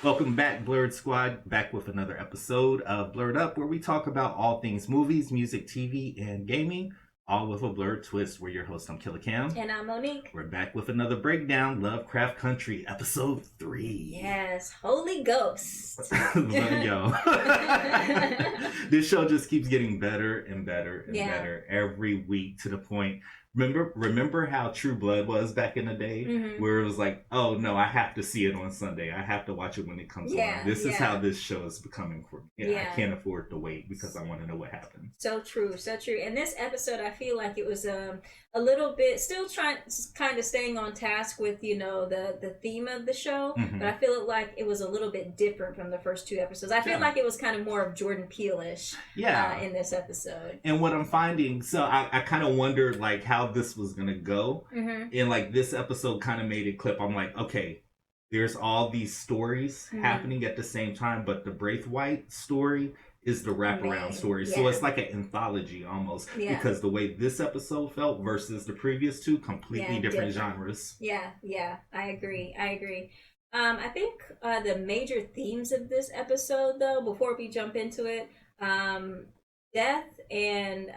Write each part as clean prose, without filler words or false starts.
Welcome back, Blerd Squad. Back with another episode of Blerd Up, where we talk about all things movies, music, TV, and gaming, all with a blurred twist. We're your host, I'm Killer Cam. And I'm Monique. We're back with another breakdown, Lovecraft Country, episode 3. Yes, Holy Ghost. Yo. This show just keeps getting better and better and better every week, to the point. Remember how True Blood was back in the day, where it was like, oh no, I have to see it on Sunday. I have to watch it when it comes on. This is how this show is becoming for me. I can't afford to wait because I want to know what happens. So true, so true. And this episode, I feel like it was a little bit still kind of staying on task with the theme of the show, but I feel like it was a little bit different from the first two episodes. I feel like it was kind of more of Jordan Peele-ish in this episode. And what I'm finding, so I kind of wondered like how this was gonna go, and like this episode kind of made it clip. I'm like, okay, there's all these stories happening at the same time, but the Braithwaite story is the wraparound story. So it's like an anthology almost, because the way this episode felt versus the previous two, completely different genres. I agree. I think the major themes of this episode, though, before we jump into it, death and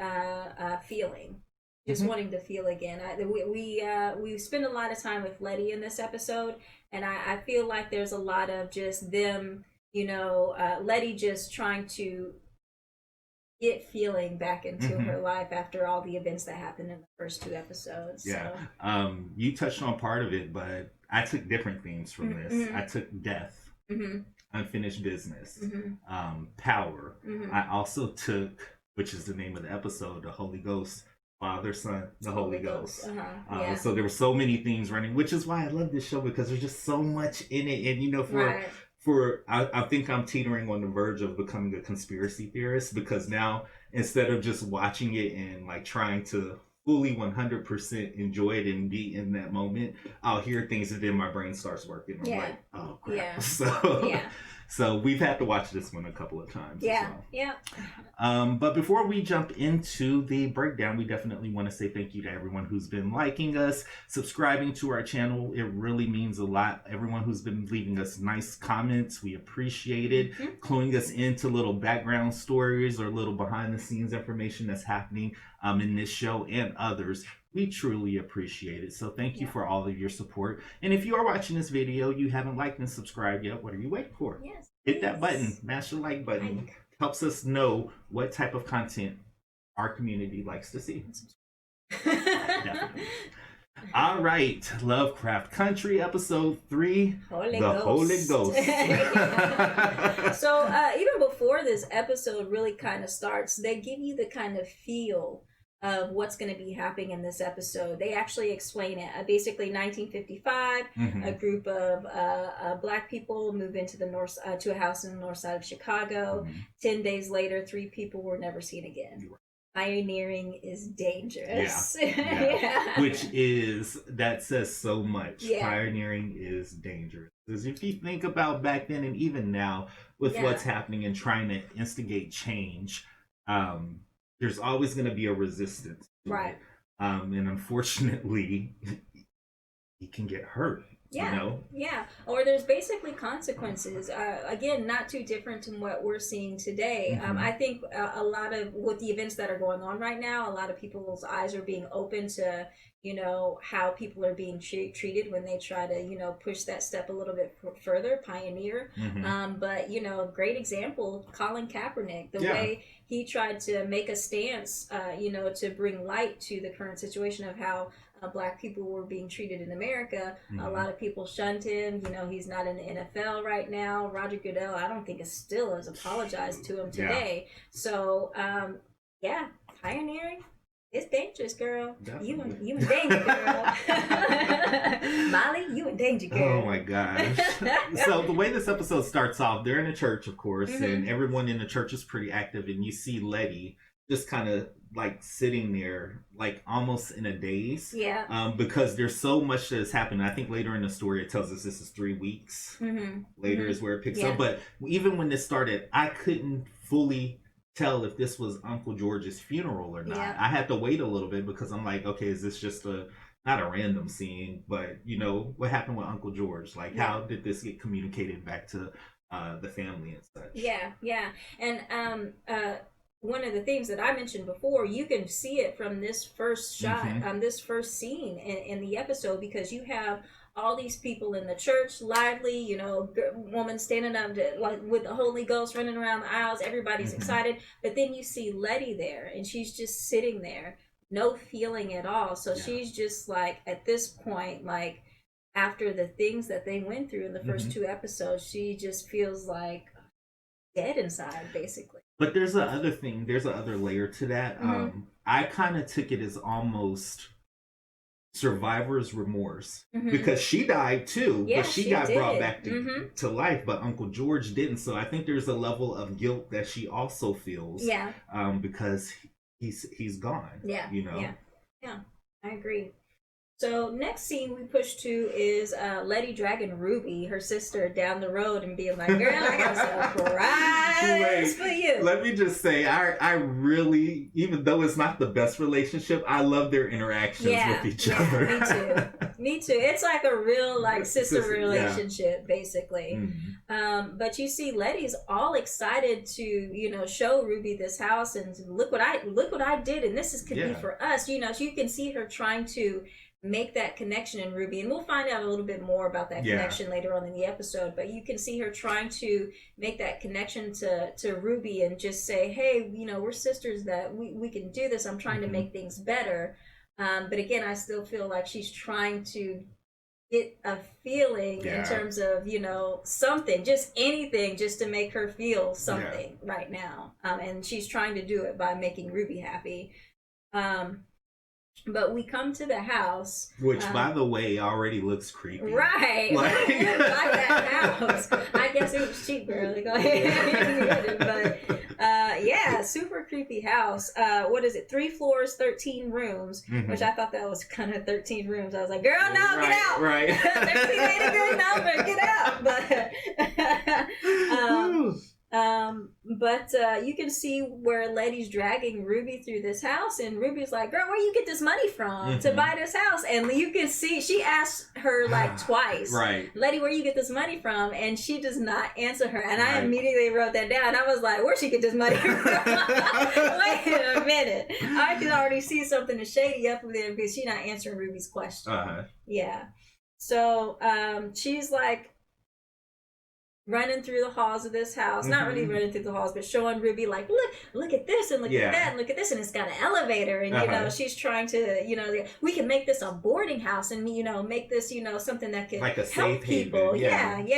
feeling. Just wanting to feel again. We spend a lot of time with Leti in this episode, and I feel like there's a lot of just them, Leti just trying to get feeling back into her life after all the events that happened in the first two episodes. Yeah. So. You touched on part of it, but I took different themes from this. I took death, unfinished business, power. I also took, which is the name of the episode, the Holy Ghost. Father, Son, the Holy Ghost. So there were so many themes running, which is why I love this show, because there's just so much in it. And I think I'm teetering on the verge of becoming a conspiracy theorist, because now instead of just watching it and like trying to fully 100% enjoy it and be in that moment, I'll hear things and then my brain starts working. I'm like, oh crap. So we've had to watch this one a couple of times. But before we jump into the breakdown, we definitely want to say thank you to everyone who's been liking us, subscribing to our channel. It really means a lot. Everyone who's been leaving us nice comments, we appreciate it. Cluing us into little background stories or little behind the scenes information that's happening in this show and others. We truly appreciate it. So thank you for all of your support. And if you are watching this video, you haven't liked and subscribed yet, what are you waiting for? Hit that button, mash the like button. Helps us know what type of content our community likes to see. Definitely. All right, Lovecraft Country, episode 3, Holy Ghost. So even before this episode really kind of starts, they give you the kind of feel of what's going to be happening in this episode. They actually explain it. Basically, 1955, a group of black people move into the north to a house in the north side of Chicago. 10 days later, 3 people were never seen again. Pioneering is dangerous. Which is, that says so much. Pioneering is dangerous. Because if you think about back then and even now with what's happening and trying to instigate change, there's always going to be a resistance to it. And unfortunately, you can get hurt. Or there's basically consequences. Again, not too different from what we're seeing today. I think a lot of, with the events that are going on right now, a lot of people's eyes are being open to, how people are being treated when they try to, push that step a little bit further, pioneer. But, great example, Colin Kaepernick, the way he tried to make a stance, to bring light to the current situation of how black people were being treated in America. A lot of people shunned him. He's not in the NFL right now. Roger Goodell, I don't think still has apologized to him today. So, pioneering. It's dangerous, girl. You in danger, girl. Molly, you in danger, girl. Oh my gosh. So the way this episode starts off, they're in a church, of course, and everyone in the church is pretty active, and you see Leti just kind of like sitting there, like almost in a daze. Because there's so much that has happened. I think later in the story it tells us this is 3 weeks. Later is where it picks up. But even when this started, I couldn't fully tell if this was Uncle George's funeral or not. I had to wait a little bit because I'm like, okay, is this just a not a random scene, but you know, what happened with Uncle George? Like, Yeah. how did this get communicated back to the family and such? Yeah, yeah. And one of the things that I mentioned before, you can see it from this first shot, this first scene in the episode, because you have all these people in the church, lively, you know, woman standing up to, like with the Holy Ghost running around the aisles, everybody's excited. But then you see Leti there, and she's just sitting there, no feeling at all. So she's just like, at this point, like, after the things that they went through in the first two episodes, she just feels like dead inside, basically. But there's a other thing. There's a other layer to that. I kind of took it as almost survivor's remorse, because she died too, but she got brought back to life, but Uncle George didn't. So I think there's a level of guilt that she also feels. Yeah. Because he's gone. Yeah. You know. Yeah. I agree. So next scene we push to is Leti dragging Ruby, her sister, down the road and being like, "Girl, I got a surprise for you." Let me just say, I really, even though it's not the best relationship, I love their interactions with each other. Me too. Me too. It's like a real like sister relationship, basically. But you see, Letty's all excited to, you know, show Ruby this house and look what I did, and this could be for us. You know, so you can see her trying to make that connection in Ruby, and we'll find out a little bit more about that connection later on in the episode, but you can see her trying to make that connection to Ruby and just say, hey, you know, we're sisters, that we can do this. I'm trying to make things better. But again, I still feel like she's trying to get a feeling in terms of, you know, something, just anything, just to make her feel something right now. And she's trying to do it by making Ruby happy. But we come to the house, which, by the way, already looks creepy. Right? Like that house. I guess it was cheap, girl. Go ahead. But yeah, super creepy house. What is it? 3 floors, 13 rooms. Which I thought that was kind of 13 rooms. I was like, girl, no, get out. Right. 13 ain't a good number. Get out. But you can see where Letty's dragging Ruby through this house, and Ruby's like, girl, where you get this money from to buy this house? And you can see she asks her like twice, Leti, where you get this money from? And she does not answer her, and I immediately wrote that down. I was like, where'd she get this money from? Wait a minute, I can already see something shady up there because she's not answering Ruby's question. So she's like running through the halls of this house, not really running through the halls, but showing Ruby like, look at this, and look at that, and look at this, and it's got an elevator, and you know, she's trying to, you know, we can make this a boarding house, and you know, make this, you know, something that could like a help safe people. haven.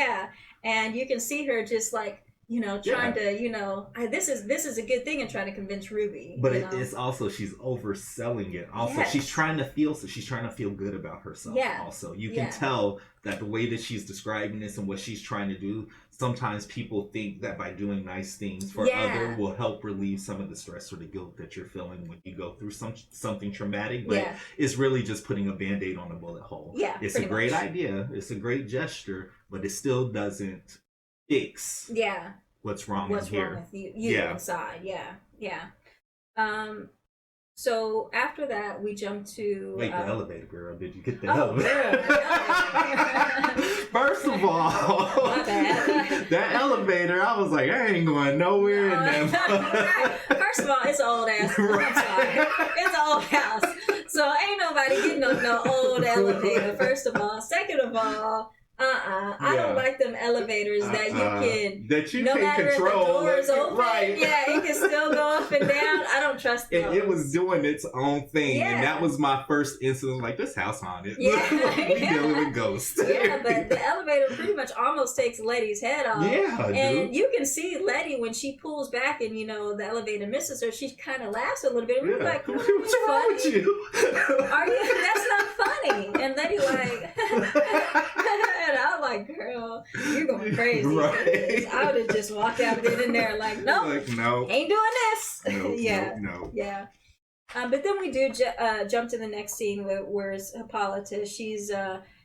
And you can see her just like, you know, trying to, you know, this is a good thing, and trying to convince Ruby. But it's also, she's overselling it. Also, she's trying to feel good about herself. Also, you can tell that the way that she's describing this and what she's trying to do, sometimes people think that by doing nice things for other will help relieve some of the stress or the guilt that you're feeling when you go through something traumatic. But it's really just putting a Band-Aid on a bullet hole. It's a great idea. It's a great gesture, but it still doesn't fix what's wrong with you inside. So after that, we jump to the elevator, girl. Did you get the elevator? First of all, that elevator, I was like, I ain't going nowhere in that. First of all, it's an old ass. It's an old house, so ain't nobody getting on no old elevator. First of all, second of all, I don't like them elevators that you no matter control. If the door is open, it can still go up and down. I don't trust those. It was doing its own thing, and that was my first instance. Like, this house haunted. We dealing with ghosts. But the elevator pretty much almost takes Letty's head off. And you can see Leti when she pulls back, and you know the elevator misses her. She kind of laughs a little bit. And we're like, what's wrong with you? Are you? That's not funny. And Leti like. And I'm like, girl, you're going crazy. I would have just walked out in there like, nope, ain't doing this. No. But then we do jump to the next scene where's Hippolyta. She's,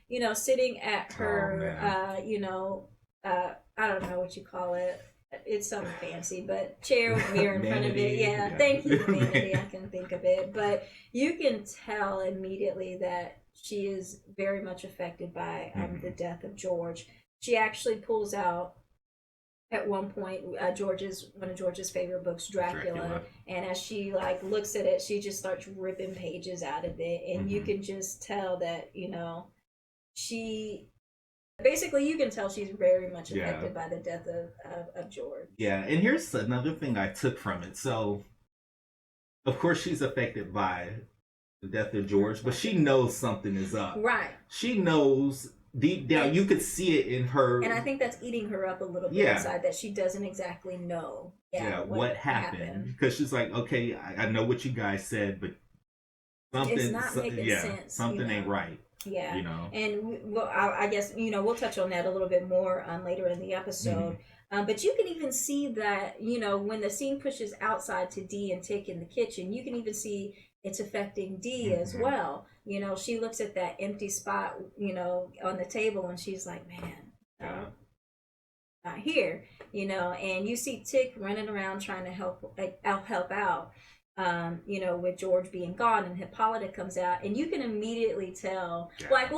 you know, sitting at her, you know, I don't know what you call it. it's something fancy, but chair with mirror in front of it. Yeah, thank you, vanity. I can think of it. But you can tell immediately that she is very much affected by the death of George. She actually pulls out at one point one of George's favorite books, Dracula, and as she like looks at it, she just starts ripping pages out of it, and you can just tell that she basically, you can tell she's very much affected by the death of George. Yeah, and here's another thing I took from it. So, of course, she's affected by the death of George, but she knows something is up. Right. She knows deep down. You could see it in her. And I think that's eating her up a little bit inside, that she doesn't exactly know. What happened. Because she's like, okay, I know what you guys said, but something, it's not making sense. Something ain't right. Yeah, and I guess we'll touch on that a little bit more later in the episode. But you can even see that when the scene pushes outside to Dee and Tick in the kitchen, you can even see it's affecting Dee as well. She looks at that empty spot on the table, and she's like, man, not here. And you see Tick running around trying to help out. With George being gone, and Hippolyta comes out, and you can immediately tell,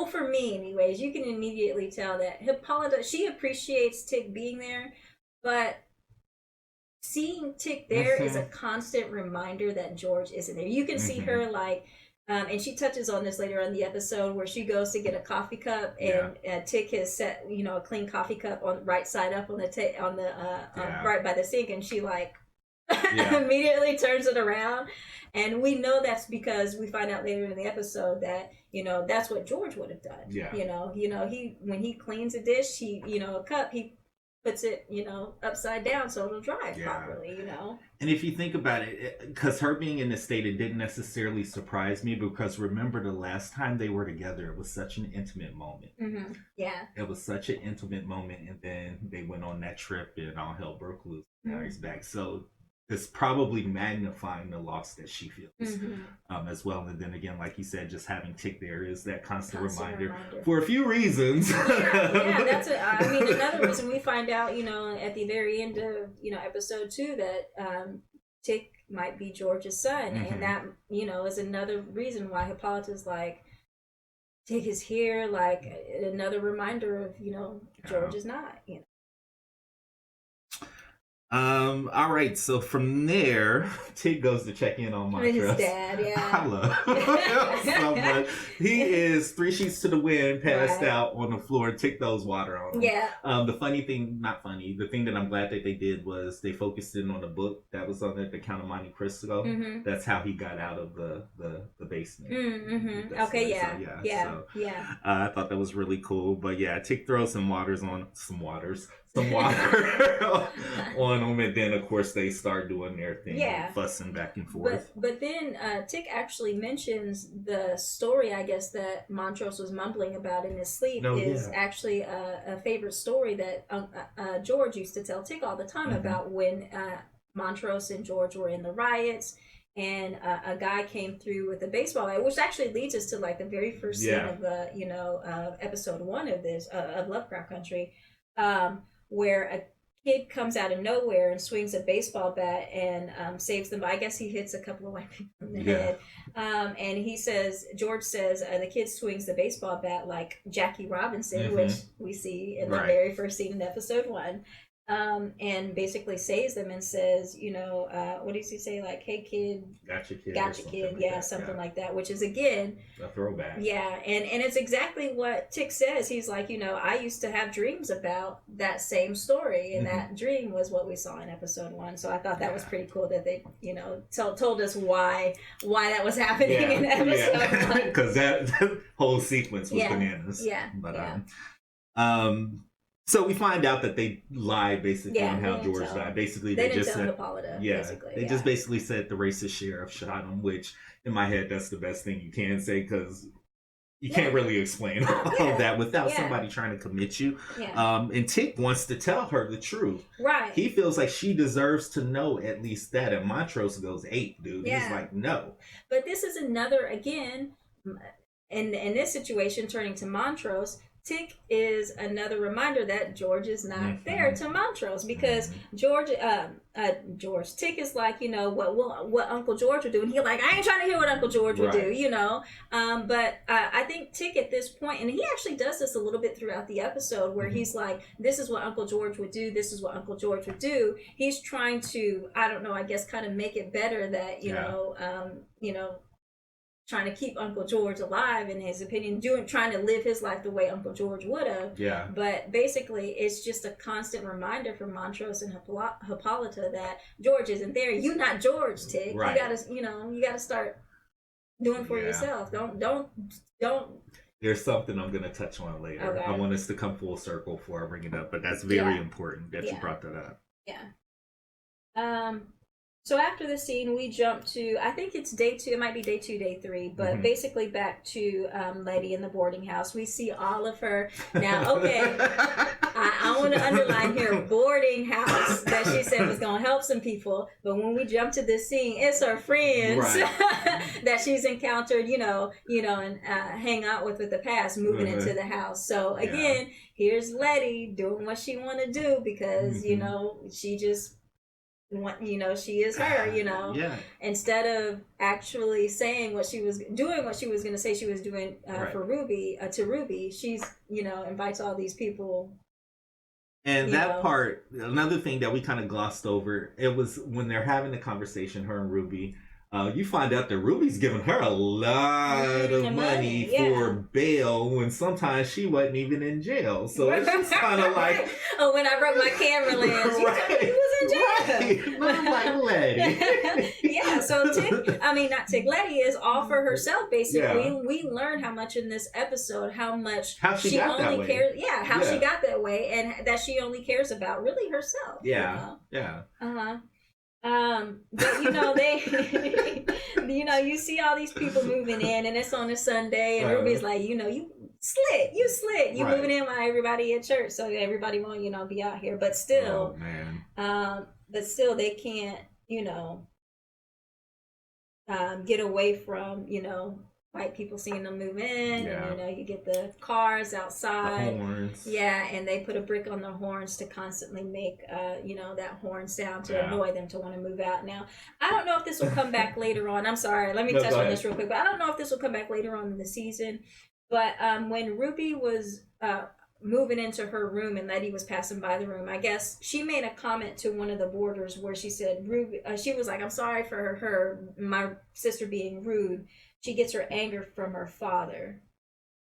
for me anyways, you can immediately tell that Hippolyta, she appreciates Tick being there, but seeing Tick there is a constant reminder that George isn't there. You can see her and she touches on this later on in the episode where she goes to get a coffee cup, and Tick has set a clean coffee cup on right side up on the right by the sink, and she immediately turns it around, and we know that's because we find out later in the episode that that's what George would have done. He when he cleans a dish, a cup, he puts it upside down so it'll dry properly. And if you think about it, because her being in this state, it didn't necessarily surprise me, because remember the last time they were together, it was such an intimate moment. It was such an intimate moment, and then they went on that trip and all hell broke loose. Now he's back, so it's probably magnifying the loss that she feels as well. And then again, like you said, just having Tick there is that constant reminder for a few reasons. That's it. I mean, another reason we find out, at the very end of, episode 2 that Tick might be George's son. And that, is another reason why Hippolyta's like, Tick is here, like another reminder of, George is not, all right, so from there, Tick goes to check in on Montrose. His dad, I love him so much. He is 3 sheets to the wind, passed out on the floor. Tick throws water on him. The thing that I'm glad that they did was they focused in on the book that was on the Count of Monte Cristo. That's how he got out of the basement. I thought that was really cool. But Tick throws some water on them, and then of course they start doing their thing, fussing back and forth. But then Tick actually mentions the story, I guess, that Montrose was mumbling about in his sleep actually a favorite story that George used to tell Tick all the time about when Montrose and George were in the riots. And a guy came through with a baseball bat, which actually leads us to like the very first scene of episode 1 of this of Lovecraft Country, where a kid comes out of nowhere and swings a baseball bat and saves them. I guess he hits a couple of white people in the head. And George says, the kid swings the baseball bat like Jackie Robinson, which we see in the very first scene in episode 1. And basically saves them and says, what does he say? Like, hey kid, gotcha kid, something like that, which is again a throwback. And it's exactly what Tick says. He's like, I used to have dreams about that same story, and that dream was what we saw in episode 1. So I thought that was pretty cool that they, told us why that was happening in episode 1. Because that whole sequence was bananas. So we find out that they lied basically on how George died. Basically, they just said Hippolyta. They just basically said the racist sheriff shot him, which in my head that's the best thing you can say, because you can't really explain all of that without somebody trying to commit you. And Tick wants to tell her the truth. Right. He feels like she deserves to know at least that, and Montrose goes 8, dude. He's like, no. But this is another, again, in this situation, turning to Montrose, Tick is another reminder that George is not there to Montrose, because George Tick is like, what Uncle George would do, and he like, I ain't trying to hear what Uncle George would do, but I think Tick at this point, and he actually does this a little bit throughout the episode, where he's like, this is what Uncle George would do, this is what Uncle George would do. He's trying to, I don't know, I guess kind of make it better that trying to keep Uncle George alive, in his opinion, trying to live his life the way Uncle George would have. Yeah. But basically, it's just a constant reminder for Montrose and Hippolyta that George isn't there. You not George, Tick. Right. You gotta start doing for yourself. Don't. There's something I'm gonna touch on later. Okay. I want us to come full circle before I bring it up, but that's very important that you brought that up. Yeah. So after the scene, we jump to, I think it's day 2, it might be day 2, day 3, but basically back to Leti in the boarding house. We see all of her. Now, okay, I want to underline here, boarding house, that she said was going to help some people. But when we jump to this scene, it's her friends that she's encountered, and hang out with the past, moving into the house. So again, here's Leti doing what she want to do, because, she just... she is her, instead of actually saying what she was doing, what she was going to say she was doing for Ruby, to Ruby, she's, invites all these people. And that part, another thing that we kind of glossed over, it was when they're having the conversation, her and Ruby, you find out that Ruby's giving her a lot of money for bail when sometimes she wasn't even in jail. So it's just kind of like... Oh, when I broke my camera lens, you told me you was in jail. Right. I'm like, Leti. So Leti is all for herself, basically. Yeah. We learn how much in this episode, how she only cares... she got that way, and that she only cares about really herself. Yeah, yeah. But they you see all these people moving in, and it's on a Sunday, and Ruby's like, you slick, you moving in while everybody at church, so everybody won't be out here, but still, they can't get away from white people seeing them move in, and you get the cars outside, the horns, and they put a brick on their horns to constantly make that horn sound to annoy them to want to move out. Now, I don't know if this will come back later on. I'm sorry, let me touch on this real quick, but I don't know if this will come back later on in the season. But when Ruby was moving into her room and Leti was passing by the room, I guess she made a comment to one of the boarders where she said, Ruby, she was like, I'm sorry for my sister being rude. She gets her anger from her father.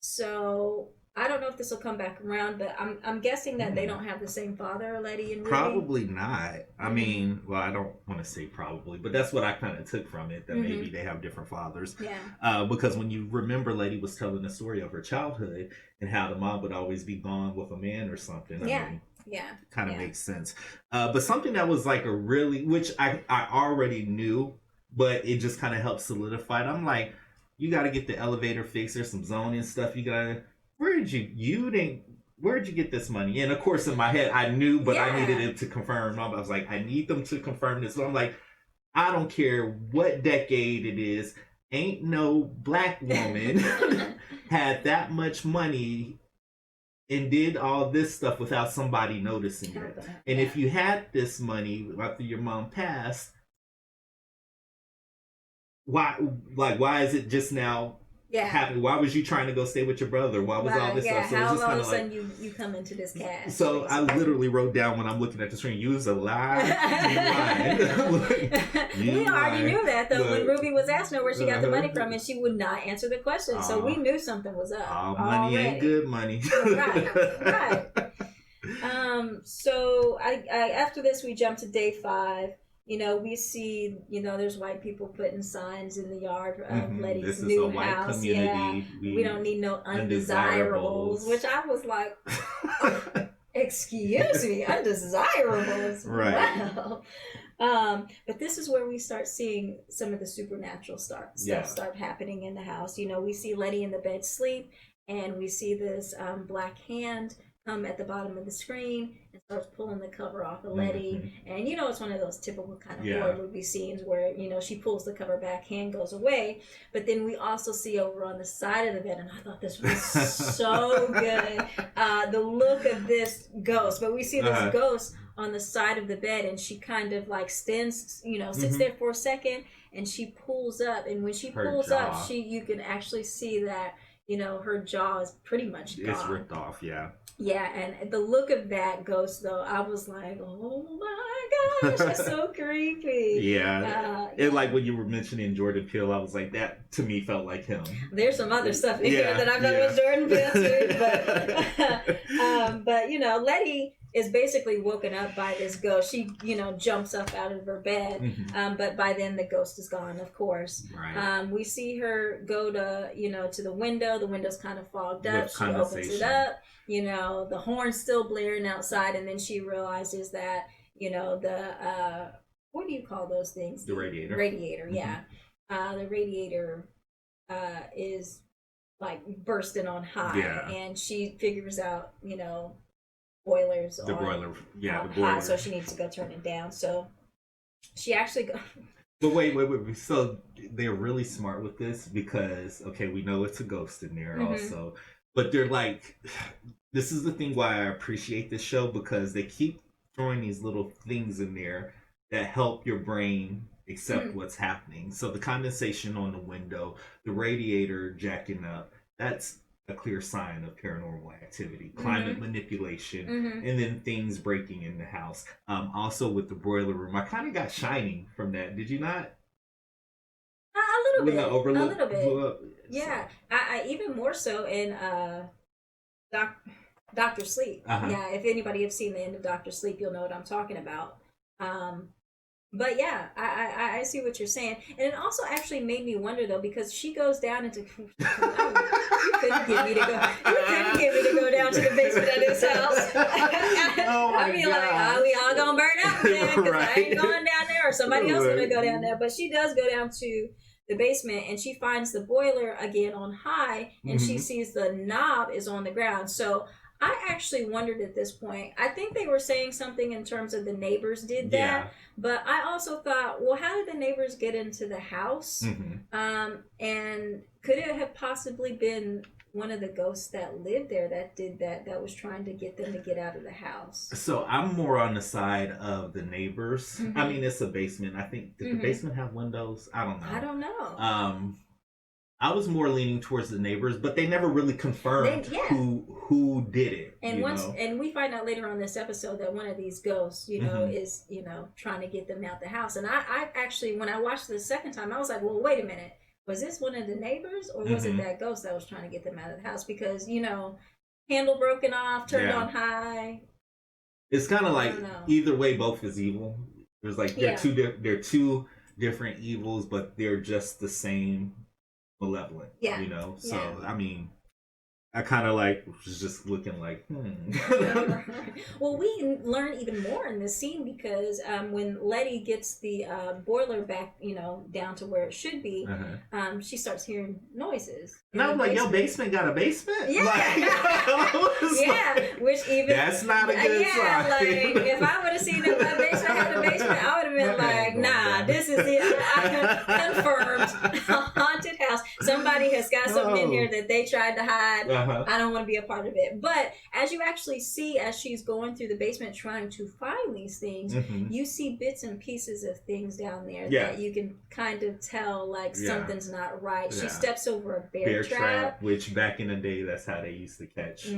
So I don't know if this will come back around, but I'm guessing that they don't have the same father, Leti and Ruby. Probably not. I mean, well, I don't want to say probably, but that's what I kind of took from it, that maybe they have different fathers. Yeah. Because when you remember, Leti was telling the story of her childhood and how the mom would always be gone with a man or something. Kind of makes sense. But something that was like which I already knew, but it just kind of helped solidify it. I'm like, you got to get the elevator fixed. There's some zoning stuff you got to... Where'd you get this money? And of course, in my head, I knew, but I needed it to confirm. I was like, I need them to confirm this. So I'm like, I don't care what decade it is. Ain't no black woman had that much money and did all this stuff without somebody noticing it. And if you had this money after your mom passed, why is it just now happening? Why was you trying to go stay with your brother? Why was all this stuff? So how all of a sudden you come into this cast? So basically. I literally wrote down when I'm looking at the screen, you was a lie. We already knew that though. When Ruby was asking her where she got the money from, and she would not answer the question, so we knew something was up. All money ain't good money. right. So I after this we jump to day 5. We see, there's white people putting signs in the yard of Leti's new house. Community. We don't need no undesirables, which I was like, excuse me, undesirables. Right. Wow. But this is where we start seeing some of the supernatural stuff start happening in the house. We see Leti in the bed sleep, and we see this black hand come at the bottom of the screen and starts pulling the cover off of Leti. And it's one of those typical kind of Yeah. horror movie scenes where, she pulls the cover back, hand goes away. But then we also see over on the side of the bed, and I thought this was so good, the look of this ghost. But we see this ghost on the side of the bed, and she kind of like sits there for a second, and she pulls up, and when she pulls up, you can actually see that her jaw is pretty much gone. It's ripped off. Yeah, and the look of that ghost, though, I was like, oh my gosh, that's so creepy. Yeah. Like when you were mentioning Jordan Peele, I was like, that to me felt like him. There's some other stuff in here that I thought was Jordan Peele too, but Leti is basically woken up by this ghost. She, jumps up out of her bed, but by then the ghost is gone, of course. Right. We see her go to, to the window. The window's kind of fogged up. She opens it up. The horn's still blaring outside, and then she realizes that, the, what do you call those things? The radiator. Radiator, yeah. The radiator is like bursting on high, and she figures out, boilers the on boiler, the high, boiler. so she needs to go turn it down. So she actually goes. But wait. So they're really smart with this because, okay, we know it's a ghost in there also. But they're like, this is the thing why I appreciate this show, because they keep throwing these little things in there that help your brain accept what's happening. So the condensation on the window, the radiator jacking up, that's a clear sign of paranormal activity, climate manipulation, and then things breaking in the house. Also with the boiler room, I kind of got Shining from that. Did you not? A little bit. Yeah, So. I even more so in Doctor Sleep. Yeah, if anybody has seen the end of Doctor Sleep, you'll know what I'm talking about. But yeah, I see what you're saying, and it also actually made me wonder though, because she goes down into. You couldn't get me to go down to the basement of this house. I'd be like, oh, we all gonna burn up then, because I ain't going down there, or somebody else gonna go down there. But she does go down to the basement, and she finds the boiler again on high, and she sees the knob is on the ground. So I actually wondered at this point, I think they were saying something in terms of the neighbors did that, but I also thought, well, how did the neighbors get into the house? And could it have possibly been one of the ghosts that lived there that did that was trying to get them to get out of the house? So I'm more on the side of the neighbors. I mean, it's a basement. I think, did the basement have windows? I don't know. I was more leaning towards the neighbors, but they never really confirmed who did it. And we find out later on this episode that one of these ghosts, is trying to get them out the house. And I actually, when I watched it the second time, I was like, well, wait a minute, was this one of the neighbors, or was it that ghost that was trying to get them out of the house? Because handle broken off, turned on high. It's kind of like either way, both is evil. There's like they're two different evils, but they're just the same. Malevolent, so I mean, I kind of was just looking like, Well, we learn even more in this scene because when Leti gets the boiler back, down to where it should be, she starts hearing noises. And I was like, your basement got a basement? Yeah. Which even... That's not a good sign. Like, if I would have seen that my basement had a basement, I would have been like, nah, this is it. I confirmed. Haunted house. Somebody has got something in here that they tried to hide. I don't want to be a part of it. But as you actually see, as she's going through the basement trying to find these things, you see bits and pieces of things down there that you can kind of tell like something's not right. She steps over a bear trap, which back in the day, that's how they used to catch.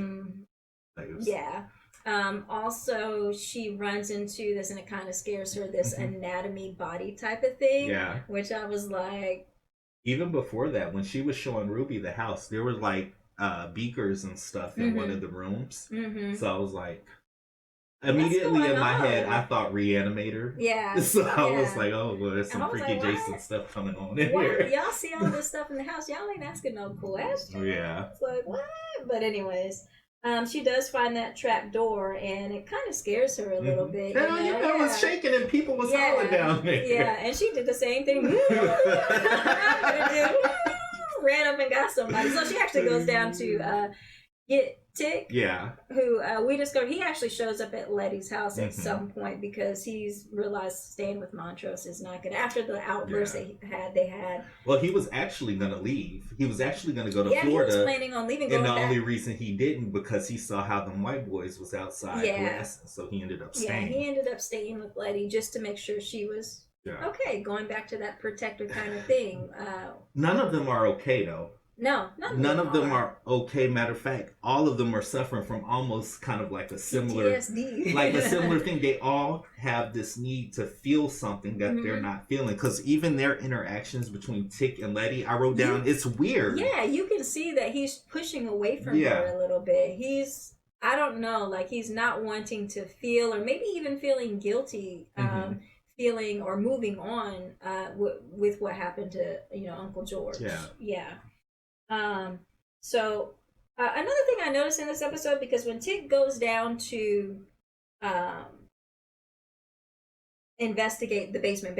Also, she runs into this, and it kind of scares her, this anatomy body type of thing. Yeah. Which I was like... Even before that, when she was showing Ruby the house, there were like beakers and stuff in one of the rooms. So I was like... Immediately in my head, I thought Reanimator. Yeah. So I was like, oh, well, there's some freaky Jason stuff coming on in here. Y'all see all this stuff in the house. Y'all ain't asking no questions. Yeah. It's like, what? But anyways... she does find that trap door, and it kind of scares her a little bit. It was shaking, and people was hollering down there. Yeah, and she did the same thing. Ran up and got somebody. So she actually goes down to get Tick. Yeah. Who we discovered he actually shows up at Letty's house at some point because he's realized staying with Montrose is not good after the outburst they had. Well, he was actually going to leave. He was actually going to go to Florida. He was planning on leaving. And the only reason he didn't because he saw how them white boys was outside harassing, so he ended up staying. Yeah, he ended up staying with Letty just to make sure she was okay. Going back to that protector kind of thing. None of them are okay though. No, none of them are okay. Matter of fact, all of them are suffering from almost kind of like a similar PTSD. like a similar thing. They all have this need to feel something that they're not feeling, because even their interactions between Tick and Letty, I wrote down, it's weird. Yeah, you can see that he's pushing away from her a little bit. I don't know, like he's not wanting to feel, or maybe even feeling guilty, feeling or moving on with what happened to Uncle George. So another thing I noticed in this episode, because when Tick goes down to investigate the basement,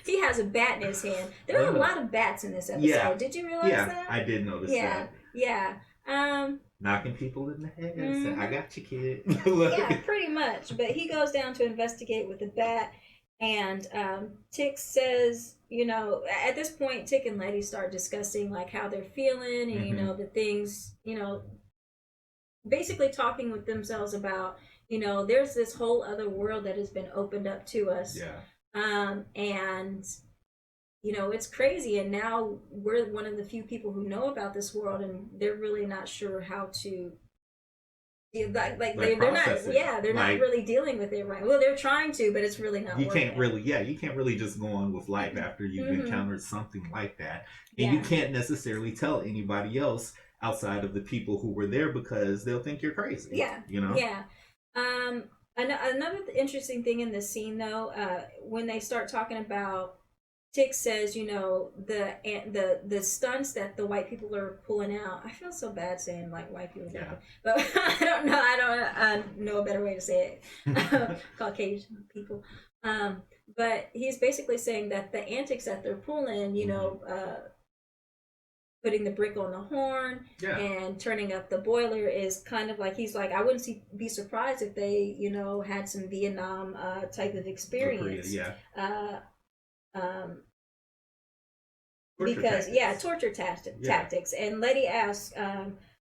he has a bat in his hand. There are a lot of bats in this episode. Did you realize that? I did notice that. Yeah. Knocking people in the head. I got you, kid. Yeah, pretty much. But he goes down to investigate with the bat, and Tick says, at this point, Tick and Letty start discussing like how they're feeling, and the things, basically talking with themselves about, there's this whole other world that has been opened up to us. And it's crazy, and now we're one of the few people who know about this world, and they're really not sure how to they're not not really dealing with it right. Well, they're trying to, but it's really not. You can't really just go on with life after you've encountered something like that, and you can't necessarily tell anybody else outside of the people who were there, because they'll think you're crazy. Another interesting thing in this scene, though, when they start talking about, Tick says, the stunts that the white people are pulling out. I feel so bad saying like white people, but I don't know a better way to say it. Caucasian people. But he's basically saying that the antics that they're pulling, putting the brick on the horn and turning up the boiler is kind of like, he's like, I wouldn't be surprised if they, had some Vietnam type of experience. Torture tactics. And Letty asks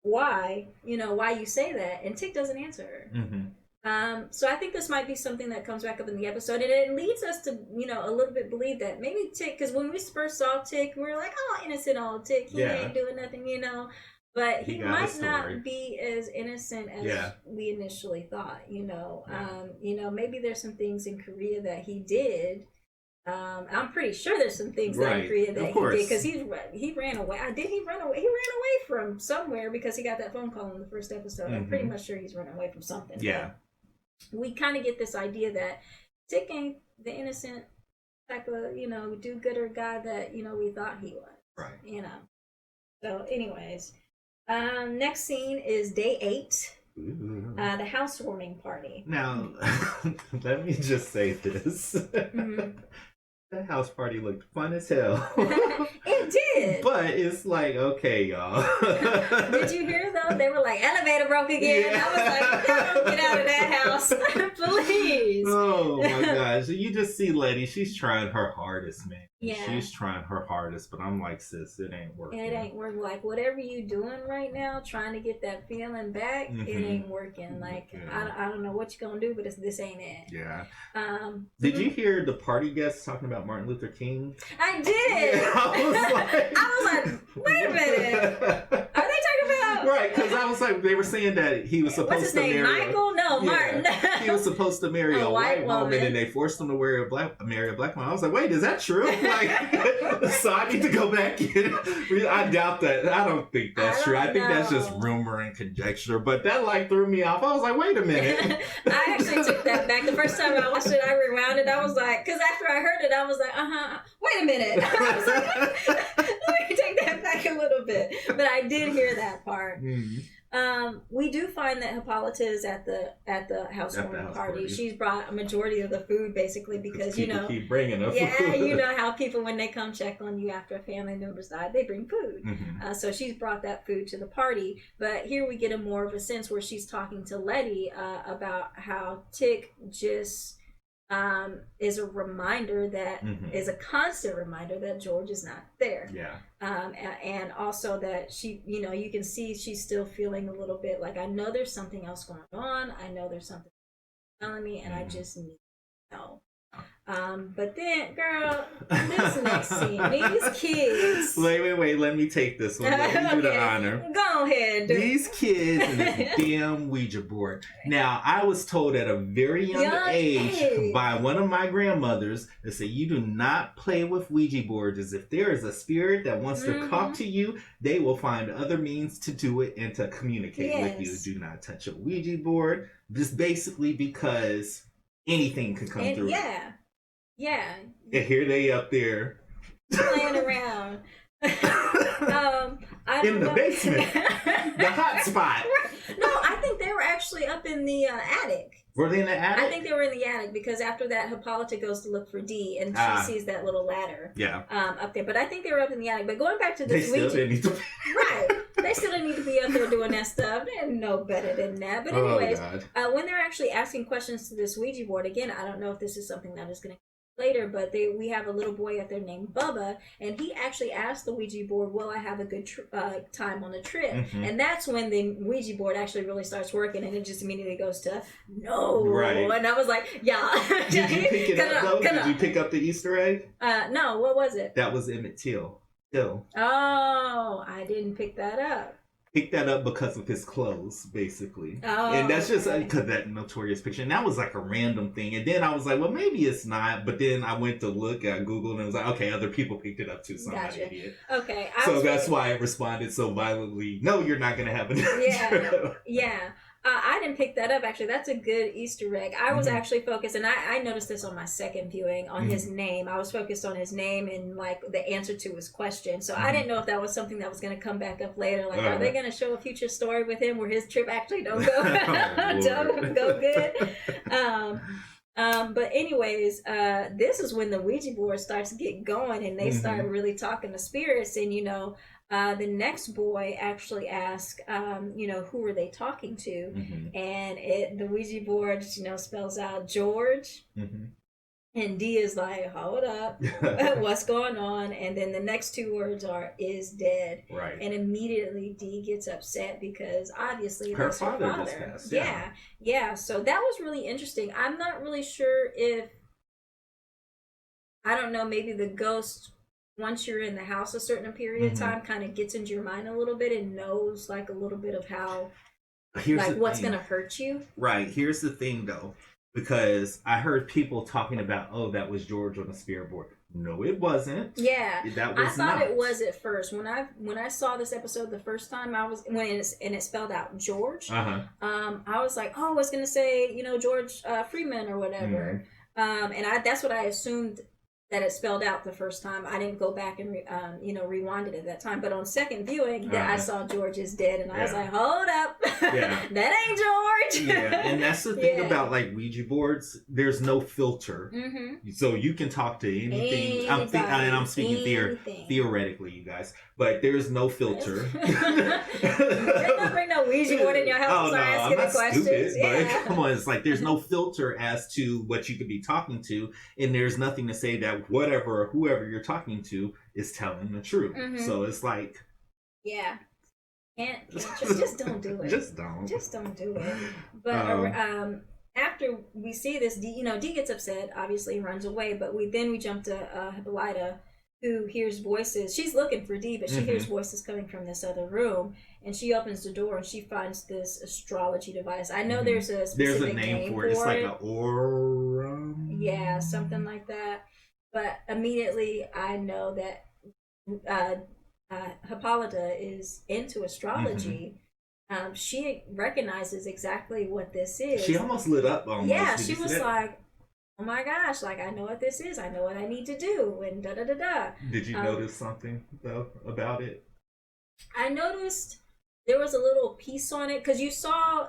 why you say that, and Tick doesn't answer her. So I think this might be something that comes back up in the episode, and it leads us to a little bit believe that maybe Tick, because when we first saw Tick, we were like, oh, innocent old Tick, he ain't doing nothing, but he might not be as innocent as we initially thought. Maybe there's some things in Korea that he did. I'm pretty sure there's some things that in Korea that he did, because he ran away. Did he run away? He ran away from somewhere because he got that phone call in the first episode. I'm pretty much sure he's running away from something. We kind of get this idea that Tick ain't the innocent type of do-gooder guy that we thought he was. So anyways, next scene is day 8. The housewarming party. Now, let me just say this. That house party looked fun as hell. It did. But it's like, okay, y'all. Did you hear though? They were like, elevator broke again. I was like, no, get out of that house. Please. Oh my gosh. You just see Leti, she's trying her hardest, man. She's trying her hardest, but I'm like, sis, it ain't working. It ain't working. Like, whatever you doing right now, trying to get that feeling back, it ain't working. Like, I don't know what you're gonna do, but this ain't it. Did you hear the party guests talking about Martin Luther King? I did. I was like, wait a minute. Are they talking about? Right, because I was like, they were saying that he was supposed to marry Michael? No, Martin. He was supposed to marry a white woman, and they forced him to marry a black woman. I was like, wait, is that true? Like, so I need to go back in. I doubt that. I don't think that's true. I think that's just rumor and conjecture. But that like threw me off. I was like, wait a minute. I actually took that back. The first time I watched it, I rewound it. I was like, because after I heard it, I was like, wait a minute. I was like, let me take that back a little bit. But I did hear that part. We do find that Hippolyta is at the housewarming party. She's brought a majority of the food basically because keep bringing her yeah, food. you know how people when they come check on you after a family member's died, they bring food. So she's brought that food to the party. But here we get a more of a sense where she's talking to Leti about how Tick just is a reminder that is a constant reminder that George is not there. Yeah. And also that she, you can see she's still feeling a little bit like, I know there's something else going on. I know there's something telling me, and I just need to know. But then, girl, this next scene, these kids. Wait, let me take this one. Let me do the honor. Go ahead. These kids and this damn Ouija board. Now, I was told at a very young age by one of my grandmothers that said, you do not play with Ouija boards. As if there is a spirit that wants to talk to you, they will find other means to do it and to communicate with you. Do not touch a Ouija board. Just basically because anything could come through. Yeah. And here they up there playing around. In the basement. The hot spot. No, I think they were actually up in the attic. Were they in the attic? I think they were in the attic because after that, Hippolyta goes to look for Dee and she sees that little ladder up there. But I think they were up in the attic. But going back to this Ouija... Right. They still didn't need to be up there doing that stuff. They didn't know better than that. But anyways, when they're actually asking questions to this Ouija board, again, I don't know if this is something that is going to later, but we have a little boy up there named Bubba, and he actually asked the Ouija board, will I have a good time on the trip? And that's when the Ouija board actually really starts working, and it just immediately goes to no. Right. And I was like, yeah. Did you pick it up though? Did you pick up the Easter egg? No, what was it? That was Emmett Till. Oh, I didn't pick that up. Picked that up because of his clothes, basically. And that's just because that notorious picture. And that was like a random thing. And then I was like, well, maybe it's not. But then I went to look at Google and it was like, okay, other people picked it up too, so I'm not an idiot. Okay. So that's why it responded so violently. No, you're not going to have it. Yeah. I didn't pick that up, actually. That's a good Easter egg. I was actually focused, and I noticed this on my second viewing, on his name. I was focused on his name and, like, the answer to his question. So I didn't know if that was something that was going to come back up later. Like, are they going to show a future story with him where his trip actually don't go, don't go good? But anyways, this is when the Ouija board starts to get going, and they start really talking to spirits, and, the next boy actually asked, who were they talking to? And the Ouija board, spells out George. And Dee is like, hold up, what's going on? And then the next two words are, is dead. Right. And immediately Dee gets upset because obviously her father just passed. Yeah. So that was really interesting. I'm not really sure if, I don't know, maybe the ghost, once you're in the house a certain period of time, kind of gets into your mind a little bit and knows like a little bit of how, what's going to hurt you. Right. Here's the thing though, because I heard people talking about, oh, that was George on the spirit board. No, it wasn't. Yeah. That was I thought it was at first. When I saw this episode the first time, it spelled out George. I was like, oh, I was going to say, George Freeman or whatever. And that's what I assumed that it spelled out the first time. I didn't go back and rewind it at that time. But on second viewing, I saw George is dead, and I was like, hold up, that ain't George. And that's the thing about like Ouija boards. There's no filter, so you can talk to anything. I'm speaking theoretically, you guys, but there's no filter. They don't bring no Ouija board in your house. I'm not stupid, but come on, it's like there's no filter as to what you could be talking to, and there's nothing to say that whatever or whoever you're talking to is telling the truth. So it's like, just don't do it. Just don't do it. But after we see this, Dee gets upset, obviously runs away, but we jump to Hippolyta, who hears voices. She's looking for Dee, but she hears voices coming from this other room, and she opens the door and she finds this astrology device. I know there's a specific name for it. It's like an aurum. Yeah, something like that. But immediately I know that Hippolyta is into astrology. She recognizes exactly what this is. She almost lit up almost. Yeah, she was like, oh my gosh, like I know what this is. I know what I need to do, and da-da-da-da. Did you notice something, though, about it? I noticed there was a little piece on it because you saw,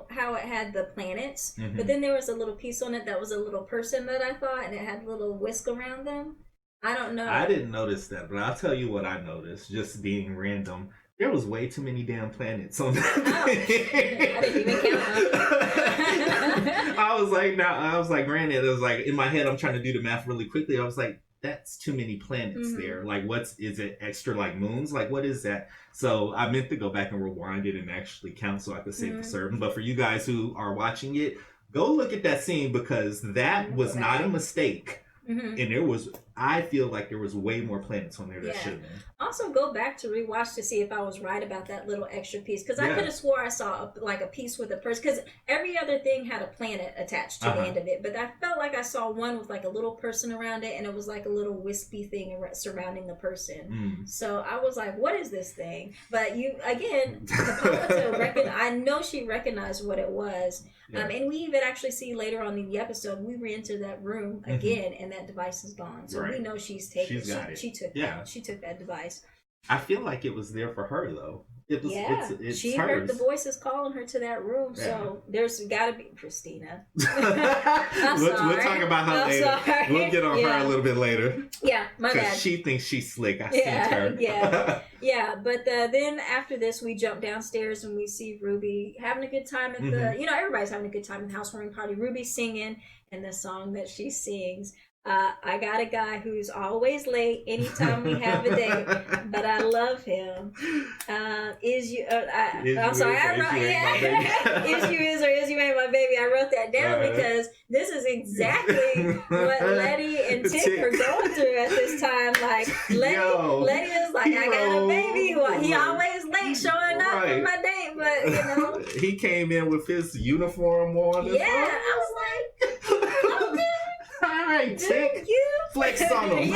how it had the planets, but then there was a little piece on it that was a little person that I thought, and it had a little whisk around them. I don't know. I didn't notice that, but I'll tell you what I noticed, just being random. There was way too many damn planets on that thing. I didn't even count them. I was like, granted, it was like, in my head, I'm trying to do the math really quickly. I was like, that's too many planets there. Like, is it extra, like, moons? Like, what is that? So I meant to go back and rewind it and actually count so I could say for certain. But for you guys who are watching it, go look at that scene, because that was not a mistake. And I feel like there was way more planets on there that should have been. Also, go back to rewatch to see if I was right about that little extra piece, because I could have swore I saw a piece with a person, because every other thing had a planet attached to the end of it, but I felt like I saw one with like a little person around it, and it was like a little wispy thing surrounding the person. So I was like, what is this thing? But I know she recognized what it was. And we even actually see later on in the episode, we re-enter that room again, and that device is gone. So we know she took that device. I feel like it was there for her, though. She heard the voices calling her to that room, so there's got to be Christina. We'll talk about her later. Sorry. We'll get on her a little bit later. Yeah, my bad. Because she thinks she's slick. I seen her. But then after this, we jump downstairs and we see Ruby having a good time at the, everybody's having a good time at the housewarming party. Ruby's singing, and the song that she sings, I got a guy who's always late anytime we have a date, but I love him. Is you ain't my baby. I wrote that down because this is exactly what Leti and Tick are going through at this time. Like, Leti is like, I got a baby. He always late showing up for my date, but he came in with his uniform on. I was like, all right, Tick. Flex on him.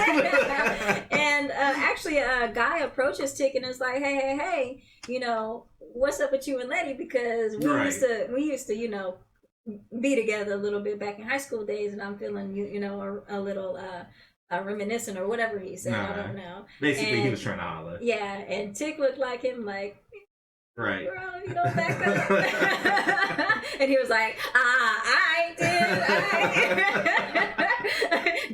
And actually, a guy approaches Tick and is like, hey, what's up with you and Leti? Because we used to, be together a little bit back in high school days, and I'm feeling, a little reminiscent or whatever he said. I don't know. Basically, he was trying to holler. Yeah, and Tick looked like him, like, right. Bro, back up. And he was like, I did.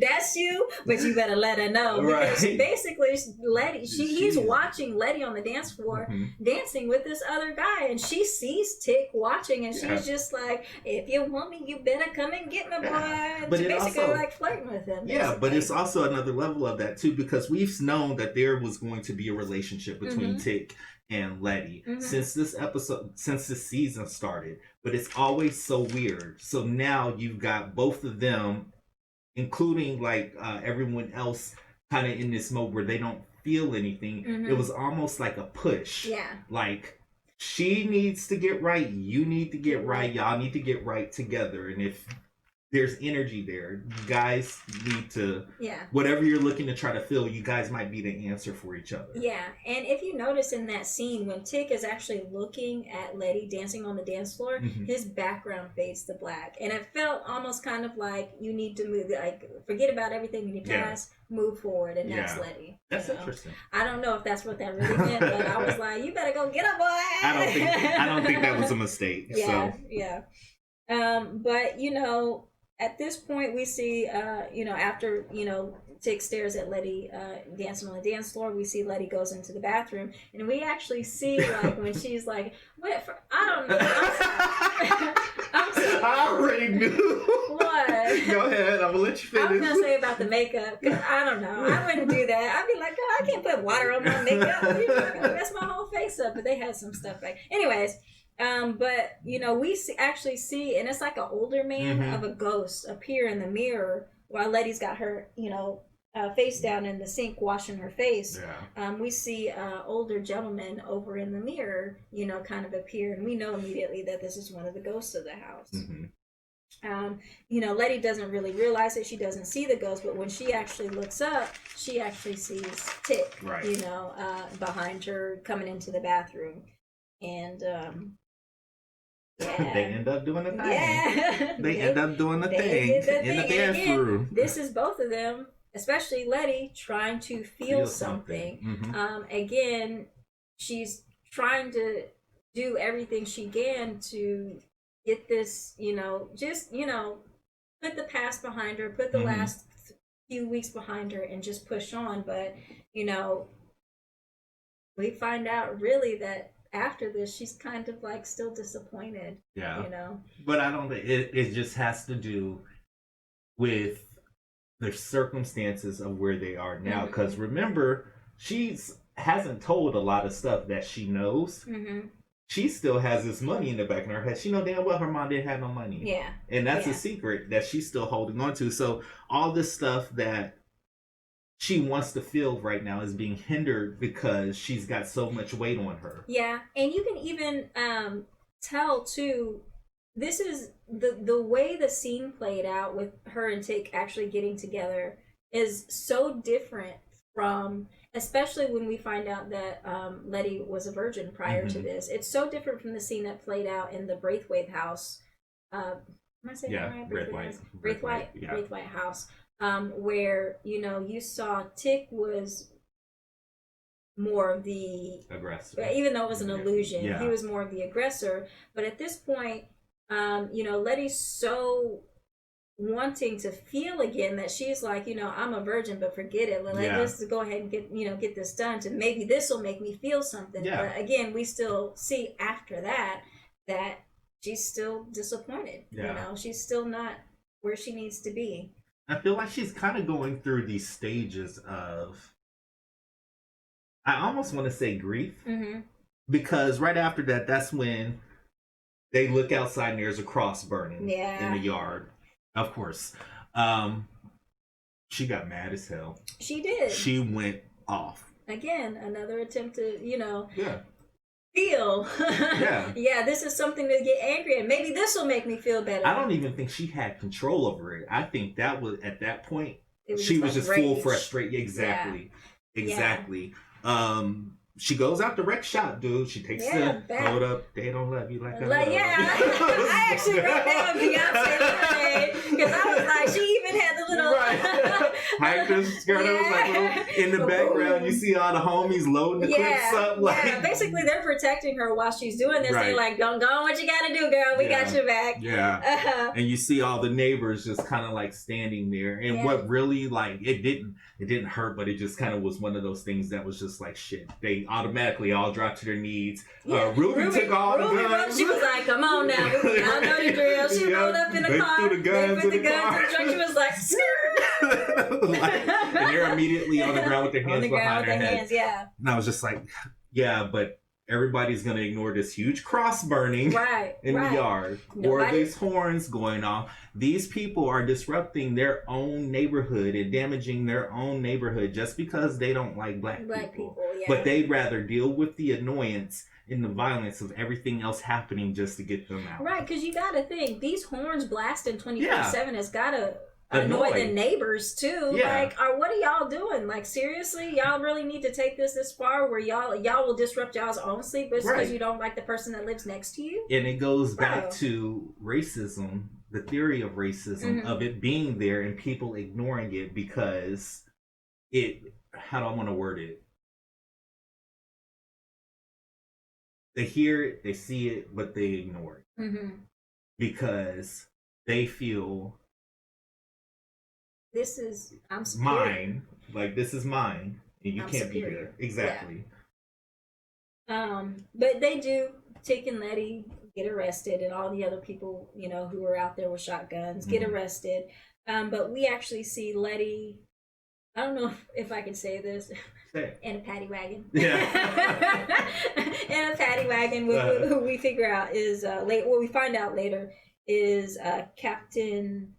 That's you, but you better let her know. Because basically, Leti, he's watching Leti on the dance floor dancing with this other guy, and she sees Tick watching, and she's just like, if you want me, you better come and get me, boy. And but basically also, like flirting with him. Yeah, but it's also another level of that too, because we've known that there was going to be a relationship between Tick and Leti since this season started, but it's always so weird. So now you've got both of them, including like everyone else, kind of in this mode where they don't feel anything. It was almost like a push. Like, she needs to get right, you need to get right, y'all need to get right together. And if there's energy there, you guys need to, whatever you're looking to try to fill, you guys might be the answer for each other. Yeah, and if you notice in that scene, when Tick is actually looking at Leti dancing on the dance floor, his background fades to black. And it felt almost kind of like you need to move, like, forget about everything in your past, move forward, and that's Leti. That's interesting. I don't know if that's what that really meant, but I was like, you better go get her, boy! I don't think that was a mistake. But, at this point, we see, after, Tick stares at Leti dancing on the dance floor, we see Leti goes into the bathroom, and we actually see, like, when she's like, I don't know. I'm sorry. I already knew. What? Go ahead, I'm going to let you finish. I was going to say about the makeup, because I don't know. I wouldn't do that. I'd be like, oh, I can't put water on my makeup. You're not going to mess my whole face up, but they had some stuff back. Anyways. But we actually see, and it's like an older man of a ghost appear in the mirror while Leti's got her, face down in the sink washing her face. We see an older gentleman over in the mirror, kind of appear, and we know immediately that this is one of the ghosts of the house. Leti doesn't really realize it. She doesn't see the ghost, but when she actually looks up, she actually sees Tick, behind her coming into the bathroom. And they end up doing the thing. They end up doing the thing in the bathroom. Again, this is both of them, especially Leti, trying to feel something. Again, she's trying to do everything she can to get this, just, put the past behind her, put the last few weeks behind her, and just push on. But, we find out really that after this, she's kind of like still disappointed. Yeah. But I don't think it just has to do with the circumstances of where they are now. Because remember, hasn't told a lot of stuff that she knows. She still has this money in the back of her head. She know damn well her mom didn't have no money. Yeah. And that's a secret that she's still holding on to. So all this stuff that she wants to feel right now is being hindered because she's got so much weight on her. Yeah. And you can even tell too, this is the way the scene played out with her and Tick actually getting together is so different from, especially when we find out that Leti was a virgin prior to this. It's so different from the scene that played out in the Braithwaite house. Am I saying that right? Braithwaite house. Where, you saw Tick was more of the aggressor. Even though it was an illusion, he was more of the aggressor. But at this point, Leti's so wanting to feel again that she's like, I'm a virgin, but forget it. Let's go ahead and get this done. To maybe this will make me feel something. Yeah. But again, we still see after that she's still disappointed. Yeah. She's still not where she needs to be. I feel like she's kind of going through these stages of, I almost want to say grief, because right after that, that's when they look outside and there's a cross burning in the yard. Of course. She got mad as hell. She did. She went off. Again, another attempt to, feel. This is something to get angry at. Maybe this will make me feel better. I don't even think she had control over it. I think that was, at that point, she was just full frustration. Exactly. She goes out the rec shop, dude. She takes hold up. They don't love you like I love you. I actually wrote down Beyonce because I was like, she even had the little hiked the skirt. In the background, you see all the homies loading the clips up. Basically, they're protecting her while she's doing this. They're like, go on what you gotta do, girl. We got your back. Yeah. And you see all the neighbors just kind of like standing there. And what really, like, it didn't hurt, but it just kind of was one of those things that was just like, shit. They automatically all dropped to their knees. Ruby took all the guns. She was like, come on now. I know the drill. She rolled up in the car. They threw the guns in the car. She was like, and they're immediately on the ground with their hands behind their heads. And I was just like, but everybody's going to ignore this huge cross burning in the yard. Or these horns going off. These people are disrupting their own neighborhood and damaging their own neighborhood just because they don't like black people. But they'd rather deal with the annoyance and the violence of everything else happening just to get them out. Right, because you got to think, these horns blasting 24/7 has got to annoy the neighbors too. Like, what are y'all doing? Like, seriously, y'all really need to take this far where y'all will disrupt y'all's own sleep just because you don't like the person that lives next to you? And it goes back to racism, the theory of racism, of it being there and people ignoring it because how do I want to word it? They hear it, they see it, but they ignore it. Because they feel this is mine. Like, this is mine, and you can't be there. Exactly. But they do. Tick and Leti get arrested, and all the other people, who were out there with shotguns get arrested. But we actually see Leti. I don't know if I can say this. In a paddy wagon. Yeah. In a paddy wagon, who we figure out is what we find out later is Captain.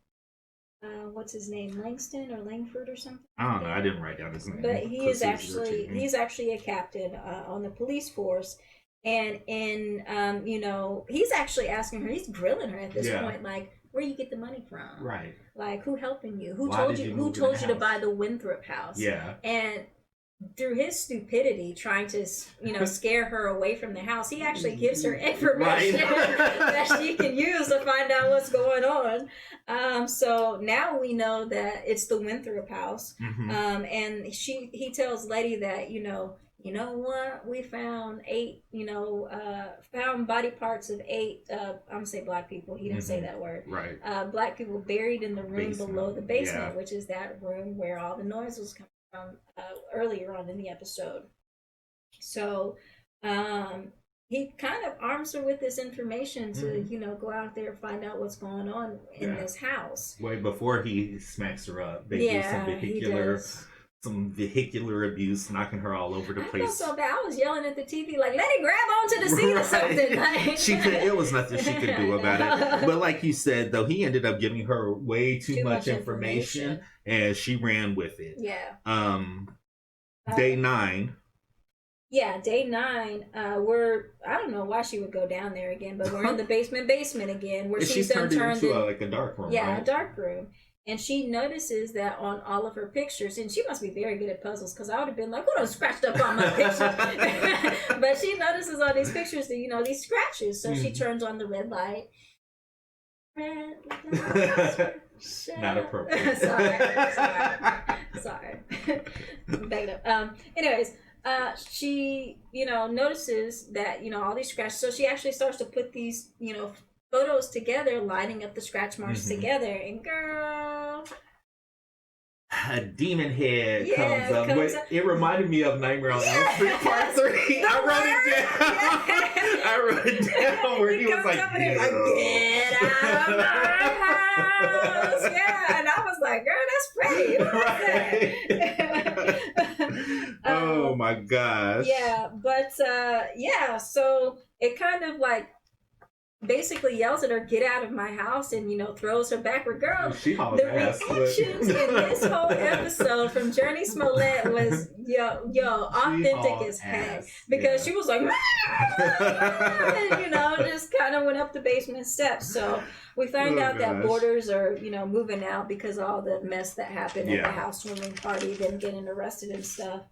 What's his name? Langston or Langford or something? I don't know. I didn't write down his name. But he's actually a captain on the police force, and he's actually asking her. He's grilling her at this point, like, where you get the money from? Right. Like, who helping you? Who told you to buy the Winthrop house? Yeah. And through his stupidity, trying to scare her away from the house, he actually gives her information that she can use to find out what's going on. So now we know that it's the Winthrop house, and he tells Leti that you know what? We found 8, found body parts of 8, I'm gonna say black people. He didn't say that word. Right. Black people buried in the room below the basement, yeah. which is that room where all the noise was coming from earlier on in the episode. So, he kind of arms her with this information to, go out there and find out what's going on in this house. Way before he smacks her up, they do some vehicular abuse, knocking her all over the place. I felt so bad. I was yelling at the TV like, "Let it grab onto the seat or something." Like, she could. It was nothing she could do about it. But like you said, though, he ended up giving her way too much information, and she ran with it. Yeah. Day 9. Yeah, day 9. I don't know why she would go down there again, but we're in the basement again, where she's turned into like a dark room. Yeah, right? A dark room. And she notices that on all of her pictures, and she must be very good at puzzles, because I would have been like, "Who done scratched up on my pictures?" But she notices on these pictures that, these scratches. So she turns on the red light. Red light. Not appropriate. Sorry. Back it up. Anyways, she, notices that, all these scratches. So she actually starts to put these, photos together, lining up the scratch marks together, and girl, a demon head comes up. It reminded me of Nightmare on Elm Street Part 3. I wrote it down where he was like, "Get out of my house!" Yeah, and I was like, "Girl, that's Freddy." Oh my gosh. Yeah, but so it kind of like basically yells at her, "Get out of my house," and throws her backward. Girl, the reactions in this whole episode from Journey Smollett was authentic as heck, because she was like, and, just kind of went up the basement steps. So we find out that boarders are moving out because of all the mess that happened at the housewarming party, them getting arrested and stuff.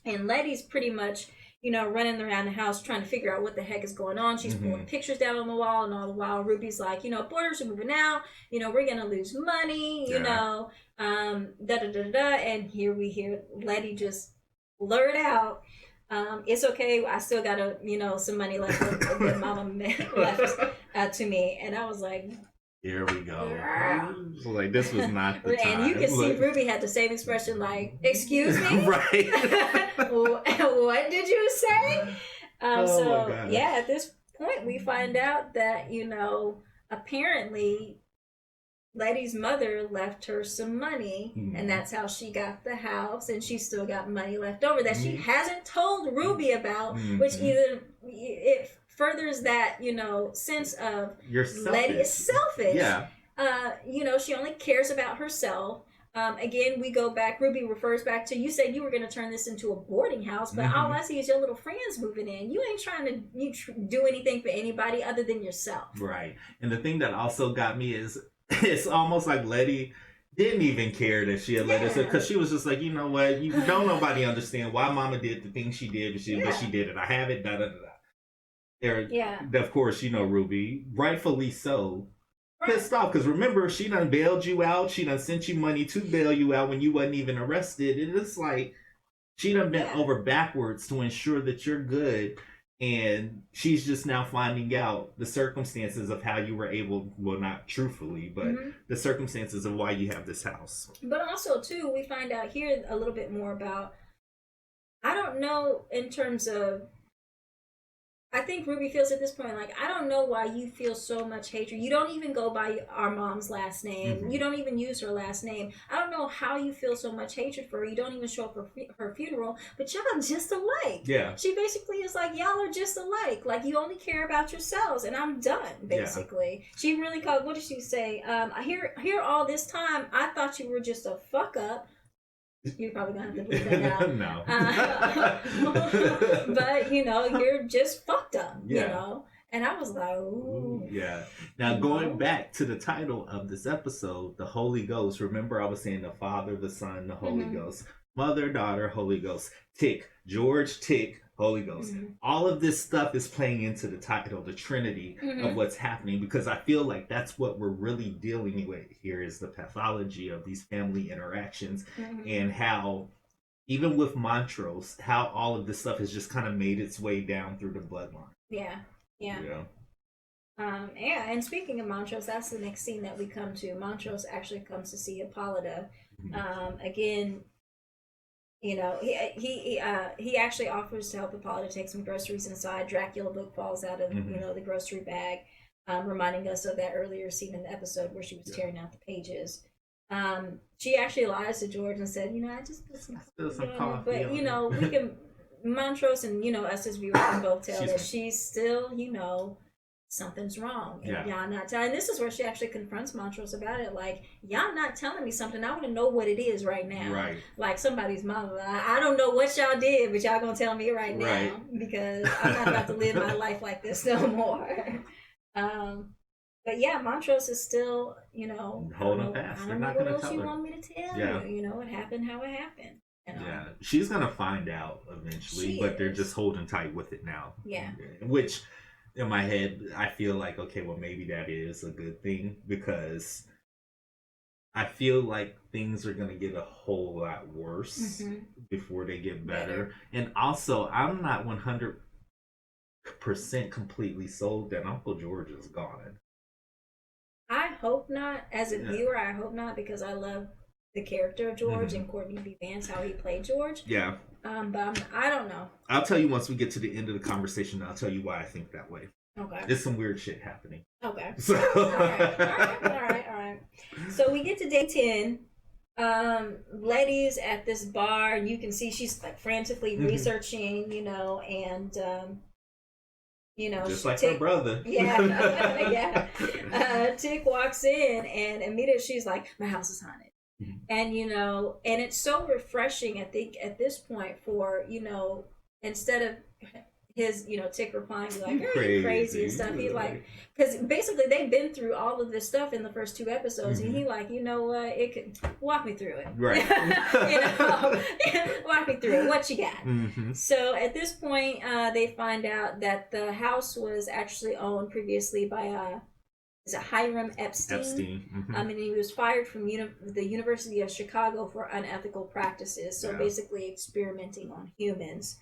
And Letty's pretty much running around the house trying to figure out what the heck is going on. She's pulling pictures down on the wall, and all the while Ruby's like, boarders are moving out, we're gonna lose money, da da da da. And here we hear Letty just blurt out, "It's okay, I still got some money left that Mama left to me." And I was like, here we go. So like, this was not the time. And you can see Ruby had the same expression, like, "Excuse me?" Right. What did you say? At this point we find out that, apparently Letty's mother left her some money, and that's how she got the house, and she's still got money left over that she hasn't told Ruby about, which either it furthers that, sense of Letty is selfish. Yeah. She only cares about herself. Again, we go back, Ruby refers back to, "You said you were going to turn this into a boarding house, but all I see is your little friends moving in. You ain't trying to do anything for anybody other than yourself." Right. And the thing that also got me is, it's almost like Letty didn't even care that she had let us, because she was just like, "You know what? Don't nobody understand why Mama did the thing she did, but she did it. I have it, da da da." Of course, Ruby, rightfully so, pissed off, because remember, she done bailed you out. She done sent you money to bail you out when you wasn't even arrested. And it's like, she done bent over backwards to ensure that you're good. And she's just now finding out the circumstances of how you were able, well, not truthfully, but the circumstances of why you have this house. But also, too, we find out here a little bit more about, I don't know, in terms of, I think Ruby feels at this point like, I don't know why you feel so much hatred. You don't even go by our mom's last name. You don't even use her last name. I don't know how you feel so much hatred for her. You don't even show up for her funeral, but y'all just alike. Yeah. She basically is like, y'all are just alike. Like, you only care about yourselves, and I'm done, basically. Yeah. She really called, what did she say? Here all this time, I thought you were just a fuck up. You're probably gonna have to bleep that out. No. But you're just fucked up. And I was like, ooh. Yeah. Now going back to the title of this episode, the Holy Ghost. Remember, I was saying the Father, the Son, the Holy Ghost, Mother, Daughter, Holy Ghost. Tick, George, Tick, Holy Ghost. All of this stuff is playing into the title, the Trinity of what's happening, because I feel like that's what we're really dealing with here, is the pathology of these family interactions and how, even with Montrose, how all of this stuff has just kind of made its way down through the bloodline. Yeah. And speaking of Montrose, that's the next scene that we come to. Montrose actually comes to see Hippolyta. Again, he actually offers to help Hippolyta take some groceries inside. Dracula book falls out of the grocery bag, reminding us of that earlier scene in the episode where she was tearing out the pages. She actually lies to George and said, I just put some coffee, but we can Montrose and us as viewers can both tell that she's still something's wrong, and y'all not telling. This is where she actually confronts Montrose about it. Like, y'all not telling me something. I want to know what it is right now. Right. Like somebody's mama. I don't know what y'all did, but y'all gonna tell me right now because I'm not about to live my life like this no more. But yeah, Montrose is still, holding fast. I don't know what else you want me to tell you. It happened how it happened. Yeah, she's gonna find out eventually, but they're just holding tight with it now. Yeah. Which, in my head, I feel like, okay, well, maybe that is a good thing because I feel like things are gonna get a whole lot worse before they get better. And also, I'm not 100% completely sold that Uncle George is gone. I hope not. As a viewer, I hope not, because I love the character of George and Courtney B. Vance, how he played George. Yeah. But I don't know. I'll tell you once we get to the end of the conversation. I'll tell you why I think that way. Okay. There's some weird shit happening. Okay. So. All right. So we get to day 10. Letty's at this bar, and you can see she's like frantically researching, and just like her brother. Yeah. Tick walks in, and immediately she's like, "My house is haunted." And and it's so refreshing, I think, at this point for instead of his Tick replying like, "You're crazy" and stuff, he like, because basically they've been through all of this stuff in the first 2 episodes, and he like, what, it could walk me through it, right? Walk me through it. What you got? So at this point, they find out that the house was actually owned previously by is it Hiram Epstein? And he was fired from the University of Chicago for unethical practices. So basically experimenting on humans.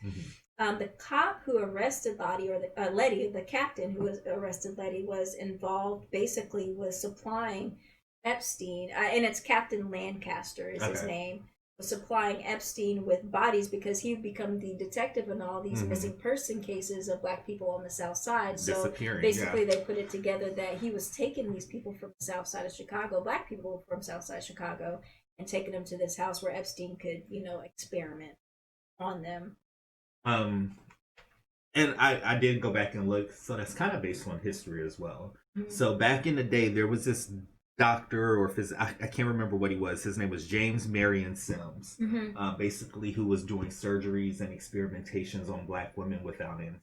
The cop who arrested Leti, or Leti, the captain who arrested Leti, was involved basically with supplying Epstein, and it's Captain Lancaster is his name, was supplying Epstein with bodies because he would become the detective in all these missing person cases of Black people on the South Side. So basically they put it together that he was taking these people from the South Side of Chicago, Black people from South Side of Chicago, and taking them to this house where Epstein could, experiment on them. And I did go back and look, so that's kind of based on history as well. So back in the day, there was this doctor or I can't remember what he was. His name was James Marion Sims, basically who was doing surgeries and experimentations on Black women without any.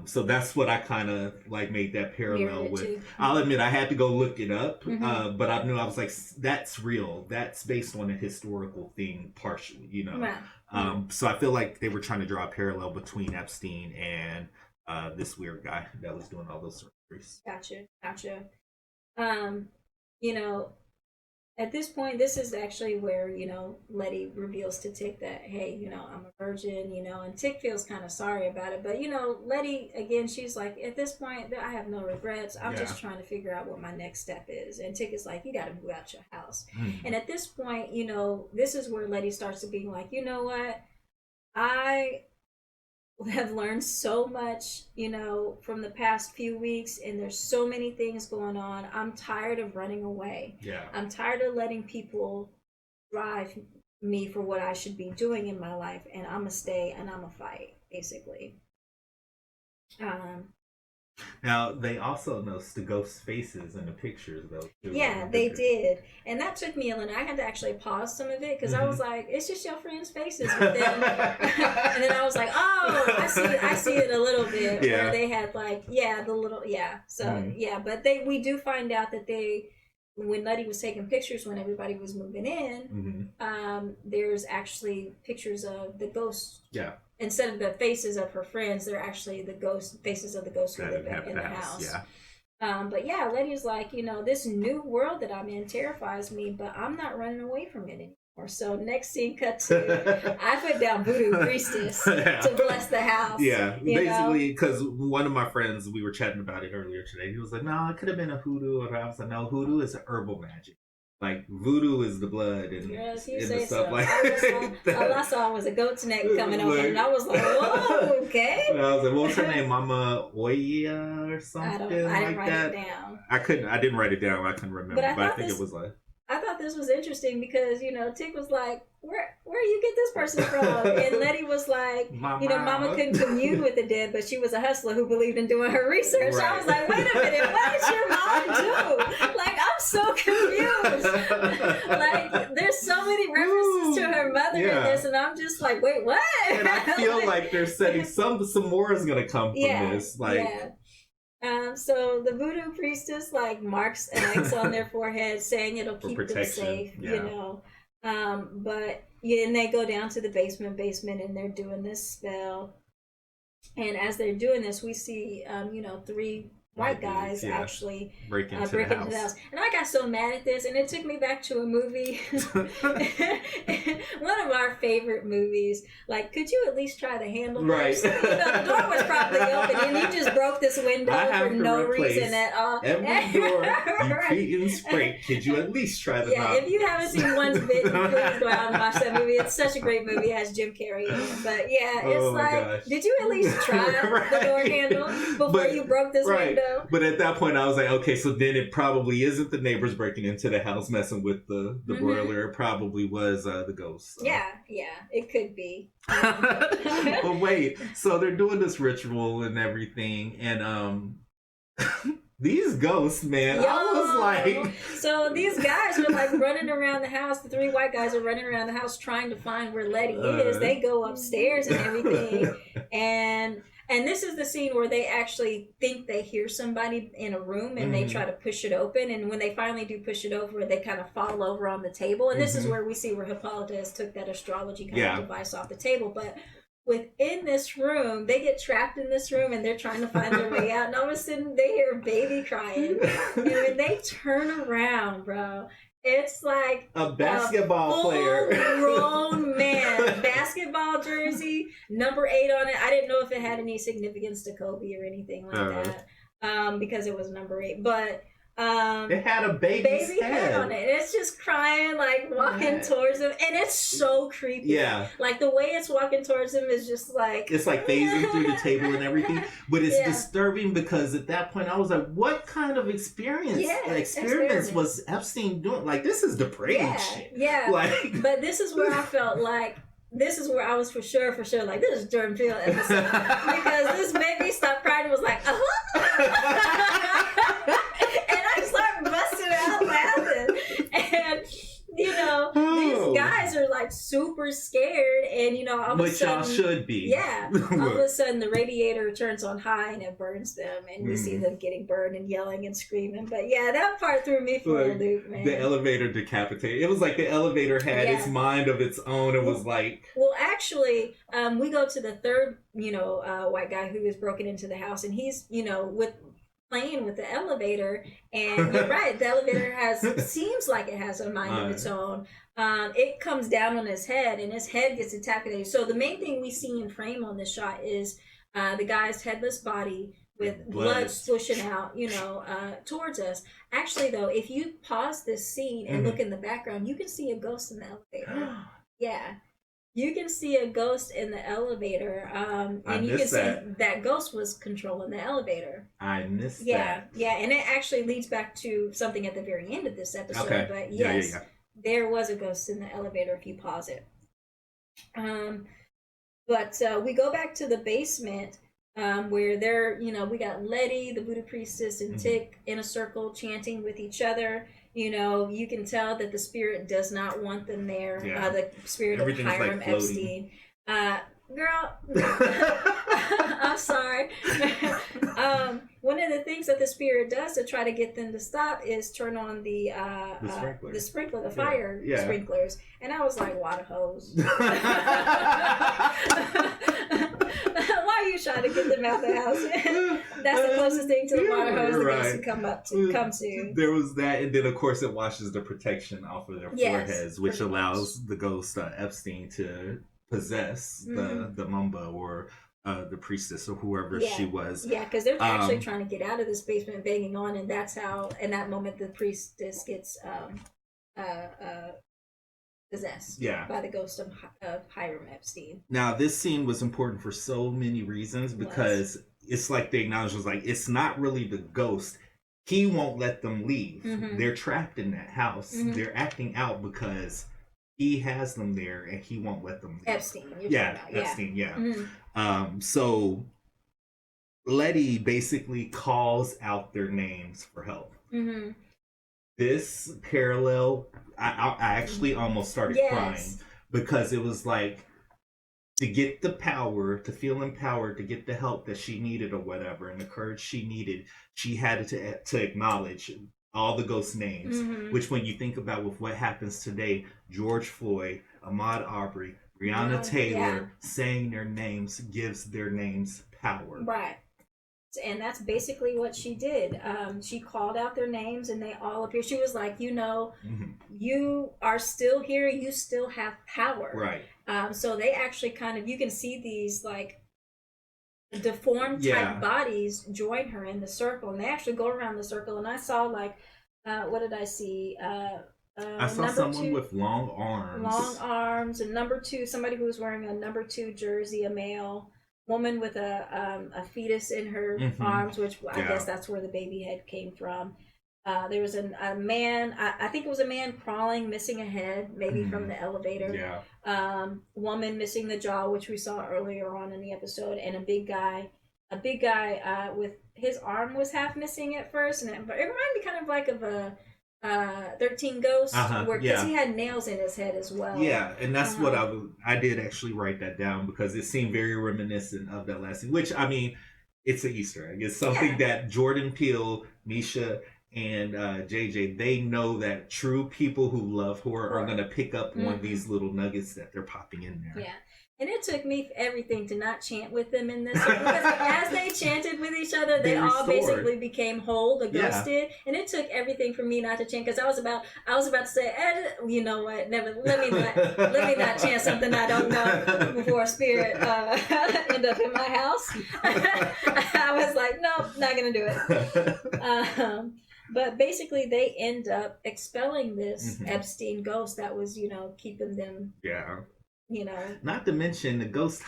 So that's what I kind of like made that parallel with. I'll admit I had to go look it up, but I knew I was like, that's real. That's based on a historical thing, partially, So I feel like they were trying to draw a parallel between Epstein and this weird guy that was doing all those surgeries. Gotcha. At this point, this is actually where, Leti reveals to Tick that, hey, I'm a virgin, and Tick feels kind of sorry about it. But, Leti, again, she's like, at this point, I have no regrets. I'm just trying to figure out what my next step is. And Tick is like, you got to move out your house. And at this point, this is where Leti starts to be like, you know what? I have learned so much, from the past few weeks, and there's so many things going on. I'm tired of running away. I'm tired of letting people drive me for what I should be doing in my life, and I'm gonna stay and I'm gonna fight, basically. Now, they also noticed the ghost faces in the pictures, though. Yeah, they did. And that took me a little... I had to actually pause some of it, because I was like, it's just your friends' faces. But then, and then I was like, oh, I see it a little bit. Where they had, like, the little... Yeah. So, but we do find out that when Leti was taking pictures when everybody was moving in, there's actually pictures of the ghosts. Yeah. Instead of the faces of her friends, they're actually the faces of the ghosts who live in the house. But Leti's like, this new world that I'm in terrifies me, but I'm not running away from it So next scene cut to, I put down voodoo priestess to bless the house. Yeah, basically, because one of my friends, we were chatting about it earlier today. He was like, "No, it could have been a hoodoo." And I was like, "No, hoodoo is herbal magic. Like voodoo is the blood and, yes, and the stuff so. like that. All I saw was a goat's neck coming over, and I was like, "Whoa, okay." And I was like, "What was her name? Mama Oya or something I didn't write that?" It down. I didn't write it down. I couldn't remember, but I think it was like. I thought this was interesting because, Tick was like, where you get this person from? And Leti was like, Mama couldn't commune with the dead, but she was a hustler who believed in doing her research. Right. I was like, wait a minute, what did your mom do? Like, I'm so confused. Like, there's so many references to her mother in this, and I'm just like, wait, what? And I feel like they're setting some more is going to come from this. Like, so the voodoo priestess like marks an X on their forehead, saying it'll keep them safe, but and they go down to the basement, and they're doing this spell. And as they're doing this, we see, 3 white guys actually break into the house. And I got so mad at this, and it took me back to a movie, one of our favorite movies. Like, could you at least try the handle? Right. The door was probably open, and you just broke this window for no reason at all. Every door you create and scrape. Could you at least try the knob? If you haven't seen Once Bitten, please go out and watch that movie. It's such a great movie. It has Jim Carrey in it. But it's like, did you at least try the door handle before you broke this window? But at that point, I was like, okay, so then it probably isn't the neighbors breaking into the house messing with the broiler. It probably was the ghost. So. Yeah, it could be. But wait, so they're doing this ritual and everything, and these ghosts, man, I was like... So these guys are like running around the house. The 3 white guys are running around the house trying to find where Leti is. They go upstairs and everything, and this is the scene where they actually think they hear somebody in a room, and they try to push it open. And when they finally do push it over, they kind of fall over on the table. And this is where we see where Hippolytus took that astrology kind of device off the table. But within this room, they get trapped in this room, and they're trying to find their way out. And all of a sudden, they hear a baby crying. And when they turn around, bro, it's like a basketball player, grown man, basketball jersey, number 8 on it. I didn't know if it had any significance to Kobe or anything like that, because it was number 8. But it had a baby's head on it. It's just crying, like walking towards him, and it's so creepy. Yeah, like the way it's walking towards him is just like it's like phasing through the table and everything. But it's disturbing because at that point I was like, what kind of experiments was Epstein doing? Like, this is depraved shit. Yeah. Like, but this is where I felt like. This is where I was for sure, like, this is Jordan Peele episode. Because this made me stop crying and was like, and I started busting out laughing. And, these guys are like super scared, and all of a sudden, y'all should be. Yeah. All of a sudden the radiator turns on high and it burns them, and we see them getting burned and yelling and screaming. But yeah, that part threw me for a loop, man. The elevator decapitated. It was like the elevator had its mind of its own. It was like, well, actually, we go to the third, white guy who is broken into the house, and he's, playing with the elevator, and you're right, the elevator seems like it has a mind of its own. It comes down on his head, and his head gets decapitated. So the main thing we see in frame on this shot is the guy's headless body with blood splooshing out, towards us. Actually, though, if you pause this scene and look in the background, you can see a ghost in the elevator. Yeah. You can see a ghost in the elevator, and you can see that ghost was controlling the elevator. I missed that. Yeah, and it actually leads back to something at the very end of this episode. Okay. But yes, there was a ghost in the elevator if you pause it. But we go back to the basement, where they're, we got Leti, the voodoo priestess, and Tick in a circle chanting with each other. You can tell that the spirit does not want them there. The spirit of Hiram Epstein. Girl, I'm sorry. One of the things that the spirit does to try to get them to stop is turn on the sprinkler, the fire sprinklers. And I was like, water hose. Why are you trying to get them out the house? That's the closest thing to the water hose the ghost can come to. There was that, and then of course it washes the protection off of their foreheads, which allows the ghost Epstein to possess the mumba or the priestess or whoever she was. Yeah, because they're actually trying to get out of this basement, banging on, and that's how, in that moment, the priestess gets possessed by the ghost of Hiram Epstein. Now, this scene was important for so many reasons because it's like the acknowledgement was like, it's not really the ghost. He won't let them leave. They're trapped in that house. They're acting out because he has them there and he won't let them leave. Epstein. Epstein. So Leti basically calls out their names for help. This parallel, I actually almost started crying because it was like, to get the power, to feel empowered, to get the help that she needed or whatever, and the courage she needed, she had to acknowledge all the ghost names, which when you think about with what happens today, George Floyd, Ahmaud Arbery, Breonna Taylor, saying their names gives their names power. Right. And that's basically what she did. She called out their names and they all appeared. She was like, you are still here. You still have power. Right. So they actually kind of, you can see these like deformed type bodies join her in the circle. And they actually go around the circle. And I saw like, what did I see? I saw someone with long arms. Long arms. And number 2, somebody who was wearing a number 2 jersey, a male. Woman with a fetus in her arms, which I guess that's where the baby head came from. There was a man, I think it was a man crawling, missing a head, maybe from the elevator. Woman missing the jaw, which we saw earlier on in the episode, and a big guy with his arm was half missing at first, and it reminded me kind of like of a 13 Ghosts, because he had nails in his head as well. Yeah, and that's what I did actually write that down because it seemed very reminiscent of that last scene, which, I mean, it's an Easter egg. It's something that Jordan Peele, Misha, and JJ, they know that true people who love horror are going to pick up on these little nuggets that they're popping in there. Yeah. And it took me everything to not chant with them in this, because as they chanted with each other, they all basically became whole. The ghost did, and it took everything for me not to chant, because I was about to say, you know what? Never let me not chant something I don't know before a spirit end up in my house. I was like, nope, not gonna do it. But basically, they end up expelling this Epstein ghost that was, keeping them. Yeah. Not to mention the ghost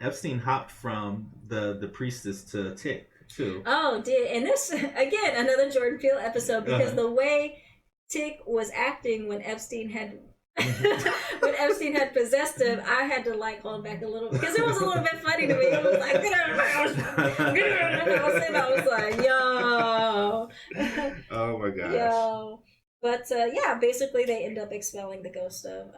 Epstein hopped from the priestess to Tick too. Oh, and this again another Jordan Peele episode, because the way Tick was acting when Epstein had possessed him, I had to like hold back a little, because it was a little bit funny to me. It was like, get out of my house, get out of my house, and I was like, yo. Oh my gosh. Yo. But basically they end up expelling the ghost of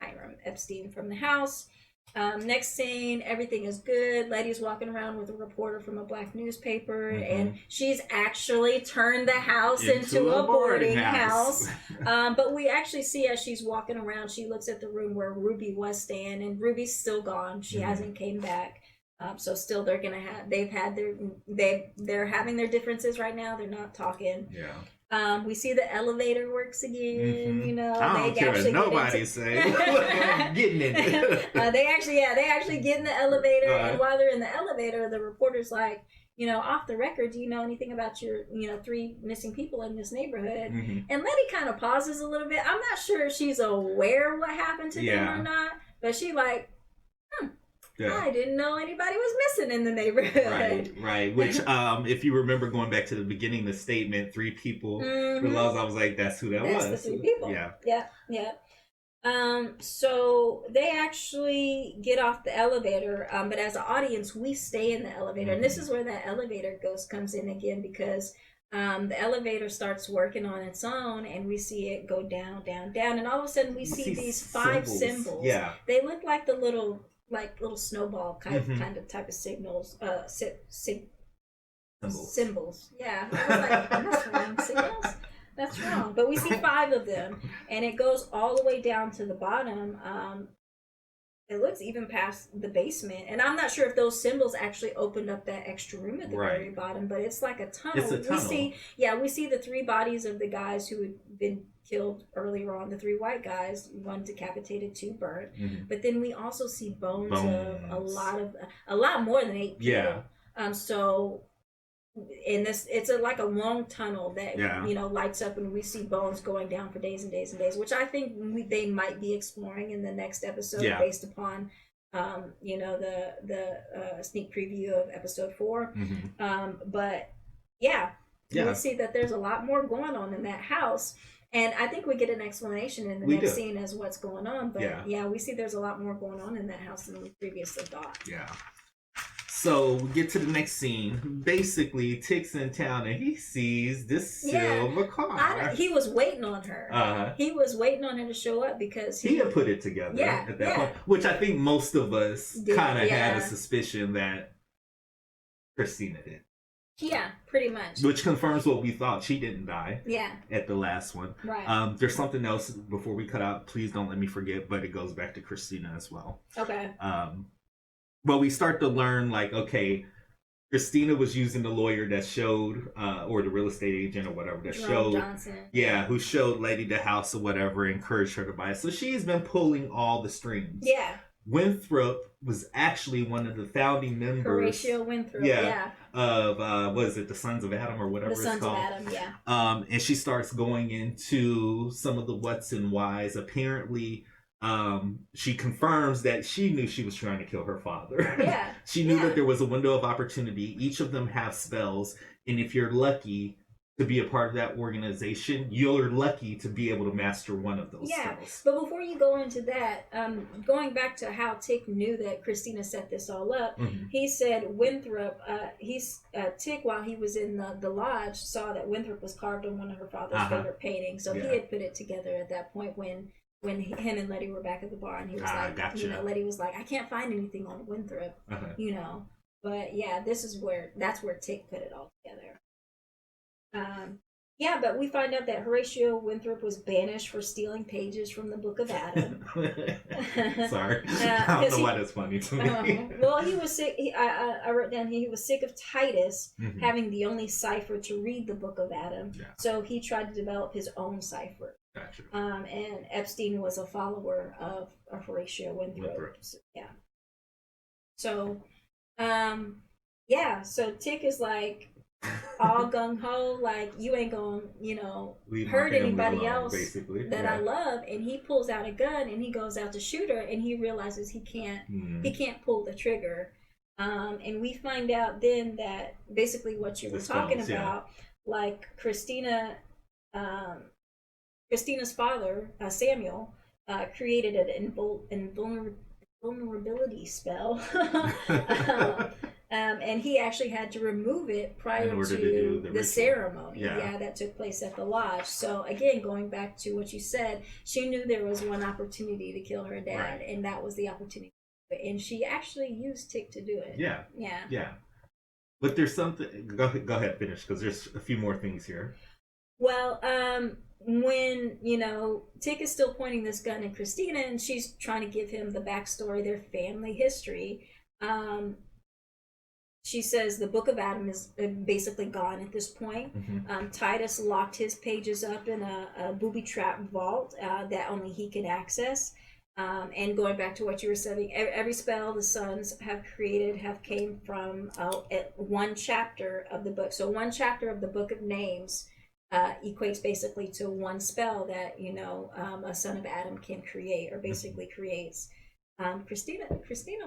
Hiram Epstein from the house. Next scene, everything is good. Leti's walking around with a reporter from a black newspaper, and she's actually turned the house into a boarding house. But we actually see, as she's walking around, she looks at the room where Ruby was staying, and Ruby's still gone. She hasn't came back. So still they're having their differences right now. They're not talking. Yeah. We see the elevator works again. I don't care what nobody say. I'm getting in it. They actually get in the elevator, and while they're in the elevator, the reporter's like, off the record, do you know anything about your, 3 missing people in this neighborhood? And Leti kind of pauses a little bit. I'm not sure if she's aware what happened to them or not, but she like, I didn't know anybody was missing in the neighborhood. Right. Which, if you remember going back to the beginning of the statement, 3 people were lost. I was like, that's who that was. That's the 3 people. Yeah. So they actually get off the elevator, but as an audience, we stay in the elevator. And this is where that elevator ghost comes in again, because the elevator starts working on its own, and we see it go down, down, down. And all of a sudden, we see these 5 symbols. Yeah. They look like the little snowball type of signals, Symbols. Yeah. I was like, that's wrong. Signals? That's wrong. But we see 5 of them, and it goes all the way down to the bottom. It looks even past the basement, and I'm not sure if those symbols actually opened up that extra room at the very bottom, but it's like a tunnel. It's a tunnel. We see the 3 bodies of the guys who had been killed earlier on, the 3 white guys, 1 decapitated, 2 burnt. But then we also see bones. Of a lot more than 8 people. So in this, it's like a long tunnel that lights up, and we see bones going down for days and days and days, which I think they might be exploring in the next episode, based upon the sneak preview of episode 4. But we see that there's a lot more going on in that house, and I think we get an explanation in the next scene as what's going on. But we see there's a lot more going on in that house than we previously thought. So we get to the next scene. Basically, Tick's in town and he sees this silver car. He was waiting on her. He was waiting on her to show up because he had put it together at that point. Which I think most of us kind of had a suspicion that Christina did. Yeah, pretty much. Which confirms what we thought. She didn't die. At the last one. Right. There's something else before we cut out. Please don't let me forget, but it goes back to Christina as well. Okay. But we start to learn, like, okay, Christina was using the lawyer that showed, or the real estate agent or whatever that showed, Johnson. who showed Leti the house or whatever, encouraged her to buy it. So she's been pulling all the strings. Yeah. Winthrop was actually one of the founding members. Horatio Winthrop. Of what is it, the Sons of Adam or whatever it's called. The Sons of Adam. And she starts going into some of the whats and whys. Apparently, she confirms that she knew she was trying to kill her father. She knew that there was a window of opportunity. Each of them have spells, and if you're lucky to be a part of that organization, you're lucky to be able to master one of those spells. But before you go into that, going back to how Tick knew that Christina set this all up, he said Winthrop, Tick, while he was in the lodge, saw that Winthrop was carved on one of her father's favorite paintings. So he had put it together at that point when him and Leti were back at the bar, and he was Leti was like, I can't find anything on Winthrop, But that's where Tick put it all together. But we find out that Horatio Winthrop was banished for stealing pages from the Book of Adam. Sorry, I don't know why that's funny to me. Well, he was sick. I wrote down he was sick of Titus having the only cipher to read the Book of Adam, so he tried to develop his own cipher. Gotcha. And Epstein was a follower of Horatio Winthrop. So, so Tick is like all gung ho, like you ain't gonna, hurt anybody else that I love. And he pulls out a gun and he goes out to shoot her, and he realizes he can't pull the trigger. And we find out then that basically what you were talking about, like Christina's father, Samuel, created an invulnerability spell. And he actually had to remove it prior to the ceremony that took place at the lodge. So again, going back to what you said, she knew there was one opportunity to kill her dad, and that was the opportunity. And she actually used Tick to do it. Yeah. But there's something. Go ahead, finish, because there's a few more things here. Well, when Tick is still pointing this gun at Christina, and she's trying to give him the backstory, their family history. She says the Book of Adam is basically gone at this point. Titus locked his pages up in a booby-trapped vault that only he could access. And going back to what you were saying, every spell the Sons have created came from one chapter of the book. So one chapter of the Book of Names equates basically to one spell that a son of Adam can create, or basically creates. Christina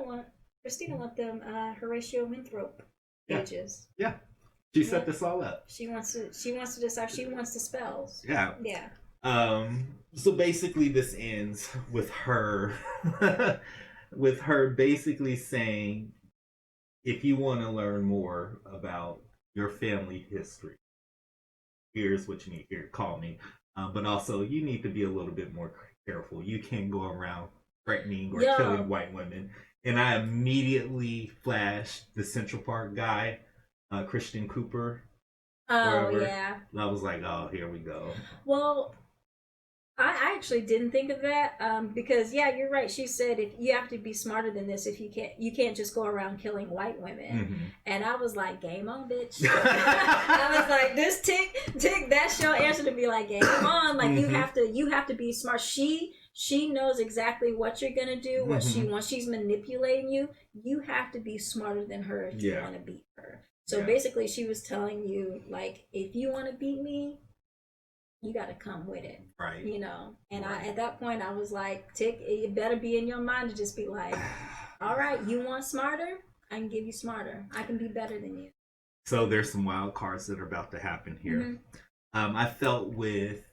want them Horatio Winthrop pages. She set this all up. She wants to decide. She wants the spells. So basically this ends with her basically saying, if you want to learn more about your family history, here's what you need. Here, call me. But also, you need to be a little bit more careful. You can't go around threatening or killing white women. And I immediately flashed the Central Park guy Christian Cooper. Oh, Wherever. yeah. I was like, oh, here we go. Well, I actually didn't think of that because yeah, you're right. She said if you have to be smarter than this, if you can't just go around killing white women. And I was like, game on, bitch. I was like, this tick, that's your answer to be like, game on. Like you have to be smart. She knows exactly what you're gonna do, what she wants. She's manipulating you. You have to be smarter than her if you want to beat her. So basically, she was telling you like, if you want to beat me, you got to come with it, right? You know, and at that point I was like, tick, it better be in your mind to just be like, all right, you want smarter, I can give you smarter, I can be better than you. So there's some wild cards that are about to happen here. I felt with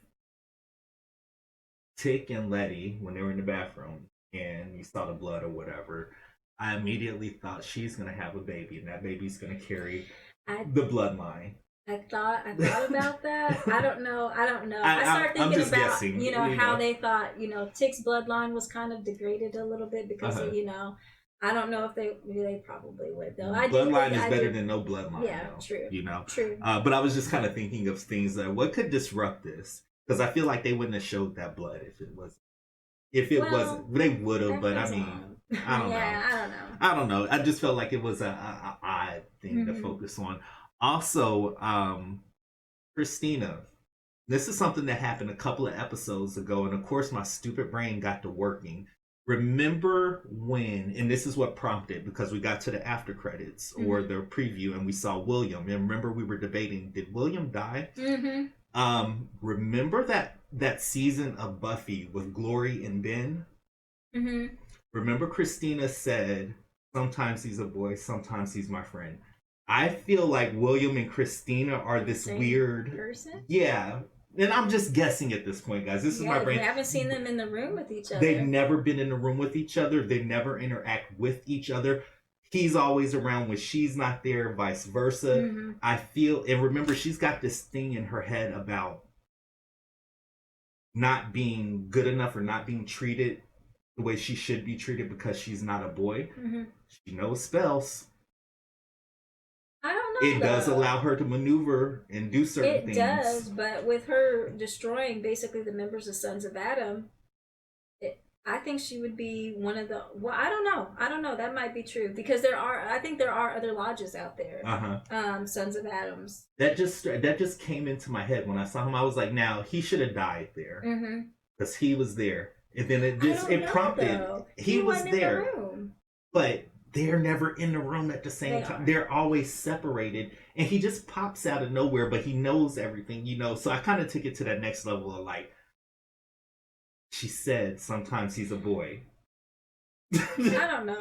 Tick and Leti when they were in the bathroom and you saw the blood or whatever, I immediately thought she's gonna have a baby and that baby's gonna carry the bloodline. I thought about that. I don't know. I started thinking about guessing, you know, how they thought, you know, Tick's bloodline was kind of degraded a little bit because of, you know, I don't know if they probably would though. Bloodline is better than no bloodline. Yeah, though, true. You know, true. But I was just kind of thinking of things that what could disrupt this because I feel like they wouldn't have showed that blood if it wasn't. If it wasn't, they would have. But I mean, I don't know. I don't know. I just felt like it was a odd thing to focus on. Also, Christina, this is something that happened a couple of episodes ago, and of course my stupid brain got to working. Remember when, and this is what prompted, because we got to the after credits or the preview and we saw William, and remember we were debating, did William die? Remember that season of Buffy with Glory and Ben? Remember Christina said, sometimes he's a boy, sometimes he's my friend. I feel like William and Christina are this weird person. Yeah, and I'm just guessing at this point, guys. This is my brain. We haven't seen them in the room with each other. They've never been in the room with each other. They never interact with each other. He's always around when she's not there, vice versa. I feel, and remember, she's got this thing in her head about not being good enough or not being treated the way she should be treated because she's not a boy. She knows spells. I don't know. It does allow her to maneuver and do certain things. It does, but with her destroying basically the members of Sons of Adam, I think she would be one of the. Well, I don't know. That might be true because I think there are other lodges out there. Sons of Adams. That just came into my head when I saw him. I was like, now he should have died there because he was there, and then it prompted. Though. He was there, but they're never in the room at the same time. They're always separated. And he just pops out of nowhere, but he knows everything, you know. So I kind of took it to that next level of like, she said, sometimes he's a boy. I don't know.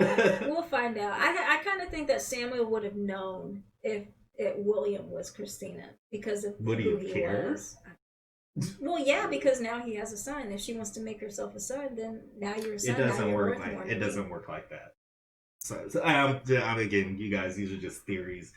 We'll find out. I kind of think that Samuel would have known if William was Christina because of who he was. Well, yeah, because now he has a son. If she wants to make herself a son, then now you're a son. It doesn't work like it doesn't work like that. So I'm again, you guys, these are just theories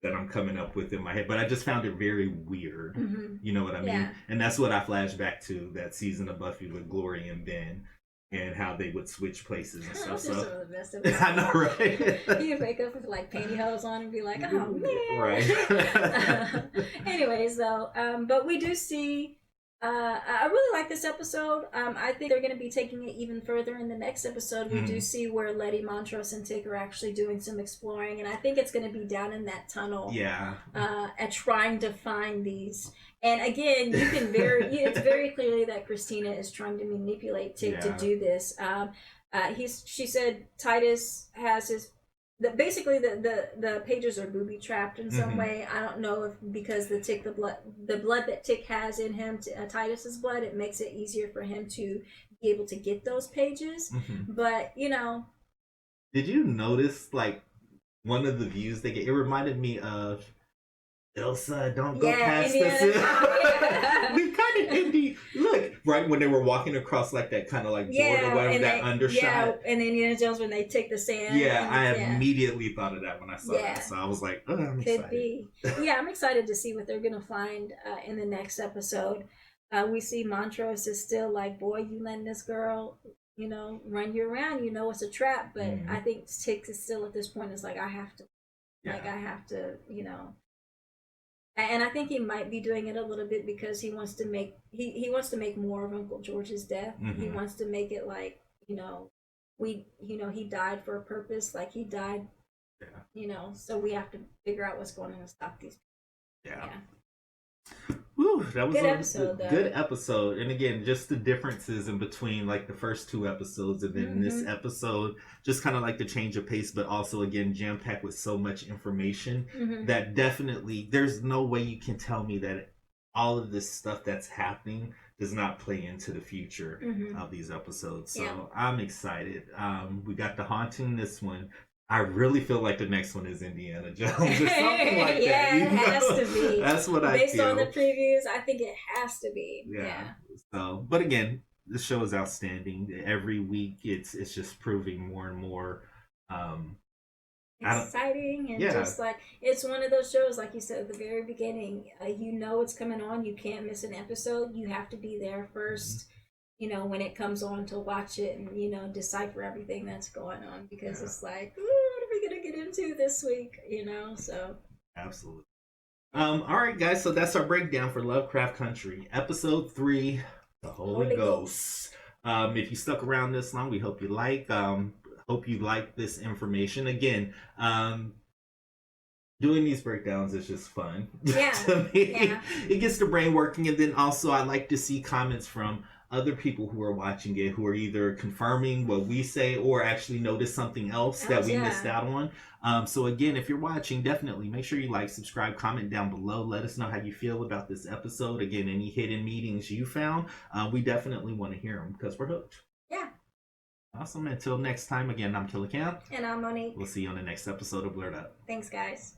that I'm coming up with in my head, but I just found it very weird. You know what I mean? And that's what I flashed back to that season of Buffy with Glory and Ben and how they would switch places and stuff. So the best of it. I know, right? You'd wake up with like pantyhose on and be like, oh man. Right. Anyways, though, but we do see. I really like this episode. I think they're going to be taking it even further in the next episode. We do see where Leti, Montrose, and Tick are actually doing some exploring, and I think it's going to be down in that tunnel. Yeah. At trying to find these. And again, it's very clearly that Christina is trying to manipulate Tick to do this. She said Titus has his. Basically, the pages are booby trapped in some way. I don't know if because the blood that Tick has in him, Titus's blood, it makes it easier for him to be able to get those pages. But you know, did you notice like one of the views they get? It reminded me of Elsa. Don't go past the. We kind of indie. Look, right when they were walking across like that kind of like board or whatever, that undershot. Yeah, and then Indiana Jones when they take the sand. Yeah, I immediately thought of that when I saw that. So I was like, oh, I'm excited. Could be. Yeah, I'm excited to see what they're gonna find in the next episode. We see Montrose is still like, boy, you letting this girl, you know, run you around. You know it's a trap, but I think Tick is still at this point is like, I have to. Like I have to, and I think he might be doing it a little bit because he wants to make he wants to make more of Uncle George's death. He wants to make it like, he died for a purpose, like he died, so we have to figure out what's going on to stop these people. Yeah. Woo, that was a good episode. And again, just the differences in between like the first 2 episodes and then this episode, just kind of like the change of pace, but also again jam-packed with so much information that definitely there's no way you can tell me that all of this stuff that's happening does not play into the future of these episodes. So I'm excited. We got The Haunting, this one. I really feel like the next one is Indiana Jones or something like that. It has to be. That's what I feel. Based on the previews, I think it has to be. Yeah. So, but again, the show is outstanding. Every week, it's just proving more and more exciting, and just like it's one of those shows, like you said at the very beginning. It's coming on. You can't miss an episode. You have to be there first. When it comes on to watch it and, decipher everything that's going on, because it's like, what are we going to get into this week, so. Absolutely. All right, guys. So that's our breakdown for Lovecraft Country, episode 3, The Holy Ghost. If you stuck around this long, we hope you like this information. Again, doing these breakdowns is just fun. Yeah. To me. Yeah. It gets the brain working. And then also I like to see comments from other people who are watching it, who are either confirming what we say or actually notice something else that we missed out on. So again, if you're watching, definitely make sure you like, subscribe, comment down below. Let us know how you feel about this episode. Again, any hidden meanings you found, we definitely want to hear them because we're hooked. Yeah. Awesome. Until next time, again, I'm Killer Cam. And I'm Monique. We'll see you on the next episode of Blerd Up. Thanks, guys.